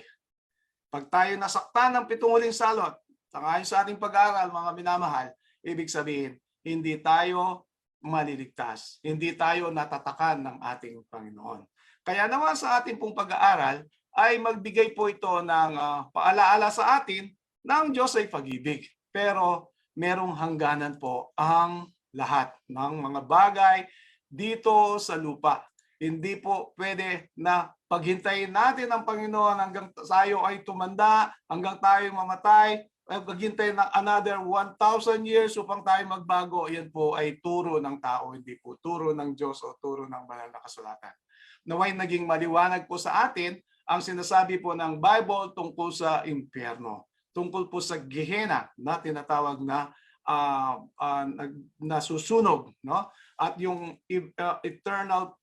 Pag tayo nasaktan ng 7 huling salot, ayon sa ating pag-aaral, mga minamahal, ibig sabihin, hindi tayo maliligtas. Hindi tayo natatakan ng ating Panginoon. Kaya naman sa ating pong pag-aaral, ay magbigay po ito ng paalaala sa atin ng Diyos ay pag-ibig. Pero merong hangganan po ang lahat ng mga bagay dito sa lupa. Hindi po pwede na paghintayin natin ang Panginoon hanggang tayo ay tumanda, hanggang tayo mamatay, maghintay ng another 1,000 years upang tayo magbago. Yan po ay turo ng tao, hindi po turo ng Diyos o turo ng banal na kasulatan. Naway naging maliwanag po sa atin ang sinasabi po ng Bible tungkol sa impyerno, tungkol po sa Gehenna na tinatawag na nasusunog, no? At yung eternal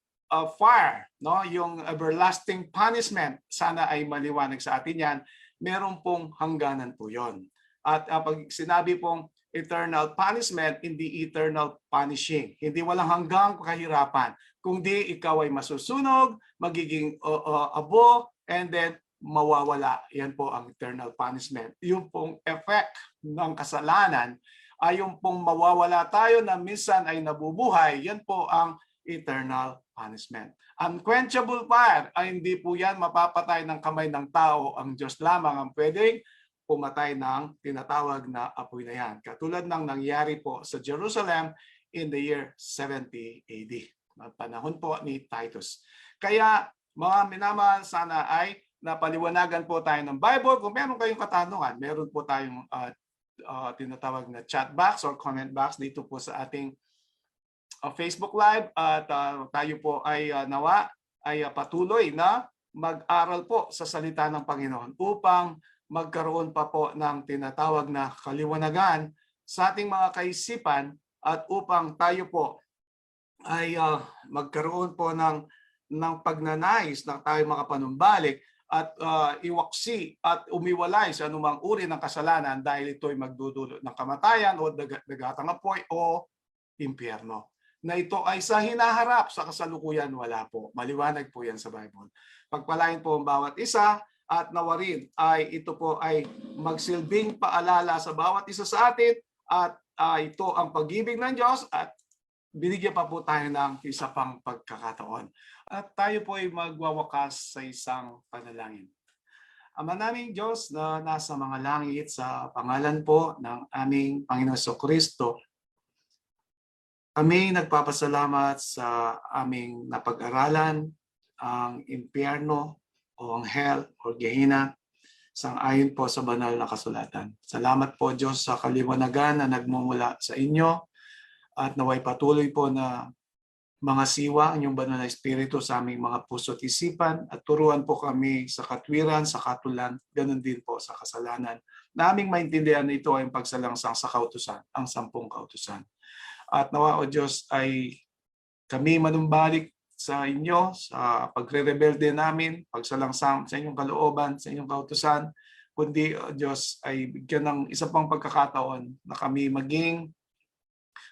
fire, no? Yung everlasting punishment, sana ay maliwanag sa atin yan. Meron pong hangganan po yon. At pag sinabi pong eternal punishment, hindi eternal punishing. Hindi walang hanggang kahirapan. Kundi ikaw ay masusunog, magiging abo, and then mawawala. Yan po ang eternal punishment. Yung pong effect ng kasalanan ay yung pong mawawala tayo na minsan ay nabubuhay. Yan po ang eternal punishment. Unquenchable fire ay hindi po yan mapapatay ng kamay ng tao. Ang Diyos lamang ang pwedeng pumatay ng tinatawag na apoy na yan. Katulad ng nangyari po sa Jerusalem in the year 70 AD. Panahon po ni Titus. Kaya mga minamahal, sana ay napaliwanagan po tayo ng Bible. Kung meron kayong katanungan, meron po tayong tinatawag na chat box or comment box dito po sa ating Facebook Live. At tayo po ay nawa ay patuloy na mag-aral po sa salita ng Panginoon upang magkaroon pa po ng tinatawag na kaliwanagan sa ating mga kaisipan at upang tayo po ay magkaroon po ng pagnanais na tayo makapanumbalik at iwaksi at umiwalay sa anumang uri ng kasalanan dahil ito'y magdudulot ng kamatayan o dagatang apoy o impyerno. Na ito ay sa hinaharap, sa kasalukuyan wala po. Maliwanag po yan sa Bible. Pagpalain po ang bawat isa at nawa rin ay ito po ay magsilbing paalala sa bawat isa sa atin at ito ang pag-ibig ng Diyos at binigyan pa po tayo ng isa pang pagkakataon. At tayo po ay magwawakas sa isang panalangin. Ama naming Diyos na nasa mga langit, sa pangalan po ng aming Panginoon Jesucristo, kami nagpapasalamat sa aming napag-aralan ang impyerno o ang hell o Gehenna sang-ayon po sa banal na kasulatan. Salamat po Diyos sa kaliwanagan na nagmumula sa inyo at naway patuloy po na mga siwa ang inyong banal na espiritu sa aming mga puso at isipan at turuan po kami sa katwiran, sa katulan, ganun din po sa kasalanan. Na aming maintindihan na ito ay ang pagsalangsang sa kautusan, ang 10 kautusan. At nawa o Diyos ay kami manumbalik sa inyo sa pagre-rebelde namin, pagsalangsang sa inyong kalooban, sa inyong kautusan, kundi o Diyos ay bigyan ng isa pang pagkakataon na kami maging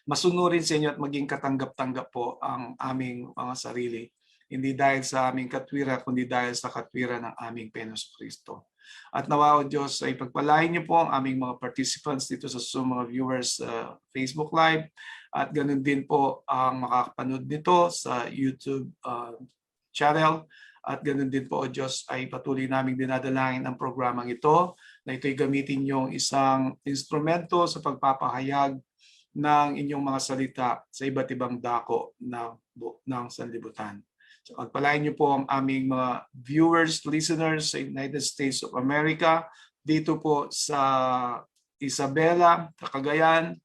masunurin sa inyo at maging katanggap-tanggap po ang aming mga sarili. Hindi dahil sa aming katwiran, kundi dahil sa katwiran ng aming Panginoon Kristo. At nawa o Diyos ay pagpalain niyo po ang aming mga participants dito sa Zoom, mga viewers sa Facebook Live. At ganun din po ang makakapanood nito sa YouTube channel. At ganun din po o Diyos ay patuloy naming dinadalangin ang programang ito na ito'y gamitin yung isang instrumento sa pagpapahayag ng inyong mga salita sa iba't ibang dako ng sanlibutan. So, pagpalain niyo po ang aming mga viewers, listeners sa United States of America, dito po sa Isabela, Cagayan,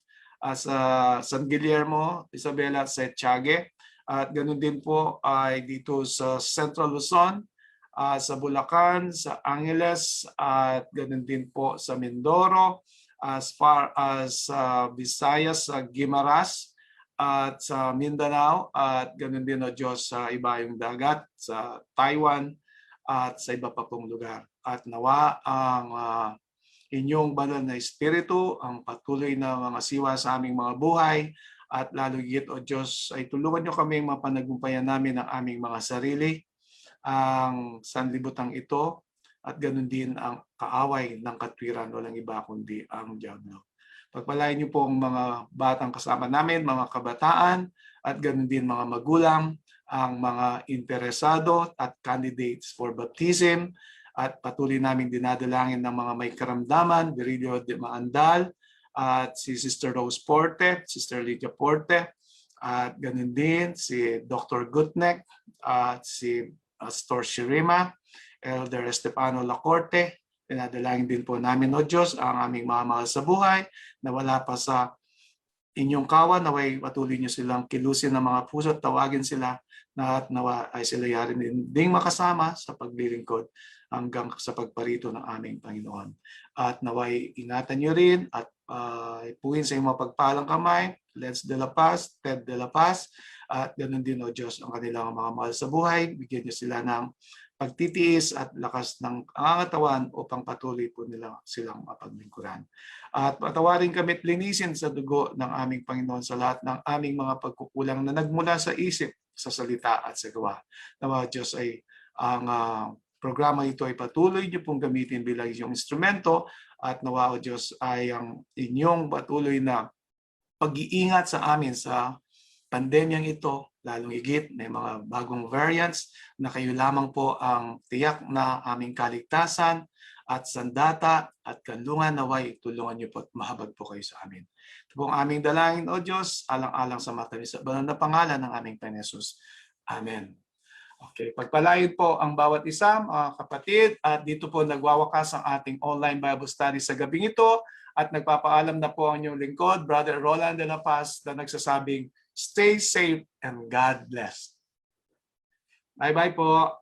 sa San Guillermo, Isabela, sa Tiague. At ganoon din po ay dito sa Central Luzon, sa Bulacan, sa Angeles, at ganoon din po sa Mindoro, as far as Visayas, sa Guimaras, at sa Mindanao, at ganoon din o Diyos sa ibayong dagat, sa Taiwan, at sa iba pa pong lugar. At nawa ang inyong banal na espiritu, ang patuloy na mga siwa sa aming mga buhay, at lalo higit o Diyos ay tulungan niyo kami mapanagumpayan namin ang aming mga sarili, ang sanlibutang ito, at ganoon din ang kaaway ng katwiran, walang iba kundi ang diablo. Pagpalain niyo po ang mga batang kasama namin, mga kabataan, at ganoon din mga magulang, ang mga interesado at candidates for baptism, at patuloy namin dinadalangin ng mga may karamdaman, Virilio de Maandal, at si Sister Rose Porte, Sister Lydia Porte, at ganun din si Dr. Gutnek, at si Pastor Shirima, Elder Estefano Lacorte. Pinadalangin din po namin, O Diyos, ang aming mga mahal sa buhay na wala pa sa inyong kawan, naway patuloy niyo silang kilusin ng mga puso at tawagin sila na at nawa ay sila yarin ding makasama sa paglilingkod hanggang sa pagparito ng aming Panginoon. At naway ingatan niyo rin at ipuin sa inyong mapagpalang kamay, Lens de la Paz, Ted de la Paz, at ganoon din, O Diyos, ang kanilang mga mahal sa buhay. Bigyan niyo sila ng pagtitiis at lakas ng angatawan upang patuloy po nila silang mapaglingkuran. At patawarin kami at linisin sa dugo ng aming Panginoon sa lahat ng aming mga pagkukulang na nagmula sa isip, sa salita at sa gawa. Nawa Diyos ay ang programa ito ay patuloy niyo pong gamitin bilang inyong instrumento at nawa o Diyos ay ang inyong patuloy na pag-iingat sa amin sa pandemyang ito, lalong higit may mga bagong variants na kayo lamang po ang tiyak na aming kaligtasan at sandata at kanlungan, naway tulungan niyo po at mahabag po kayo sa amin. Ito po ang aming dalangin, O Diyos, alang-alang sa matamis at banal na pangalan ng aming Panginoon Jesus. Amen. Okay, pagpalain po ang bawat isa, mga kapatid, at dito po nagwawakas ang ating online Bible study sa gabing ito at nagpapaalam na po ang inyong lingkod, Brother Roland de la Paz, na nagsasabing, stay safe and God bless. Bye-bye po.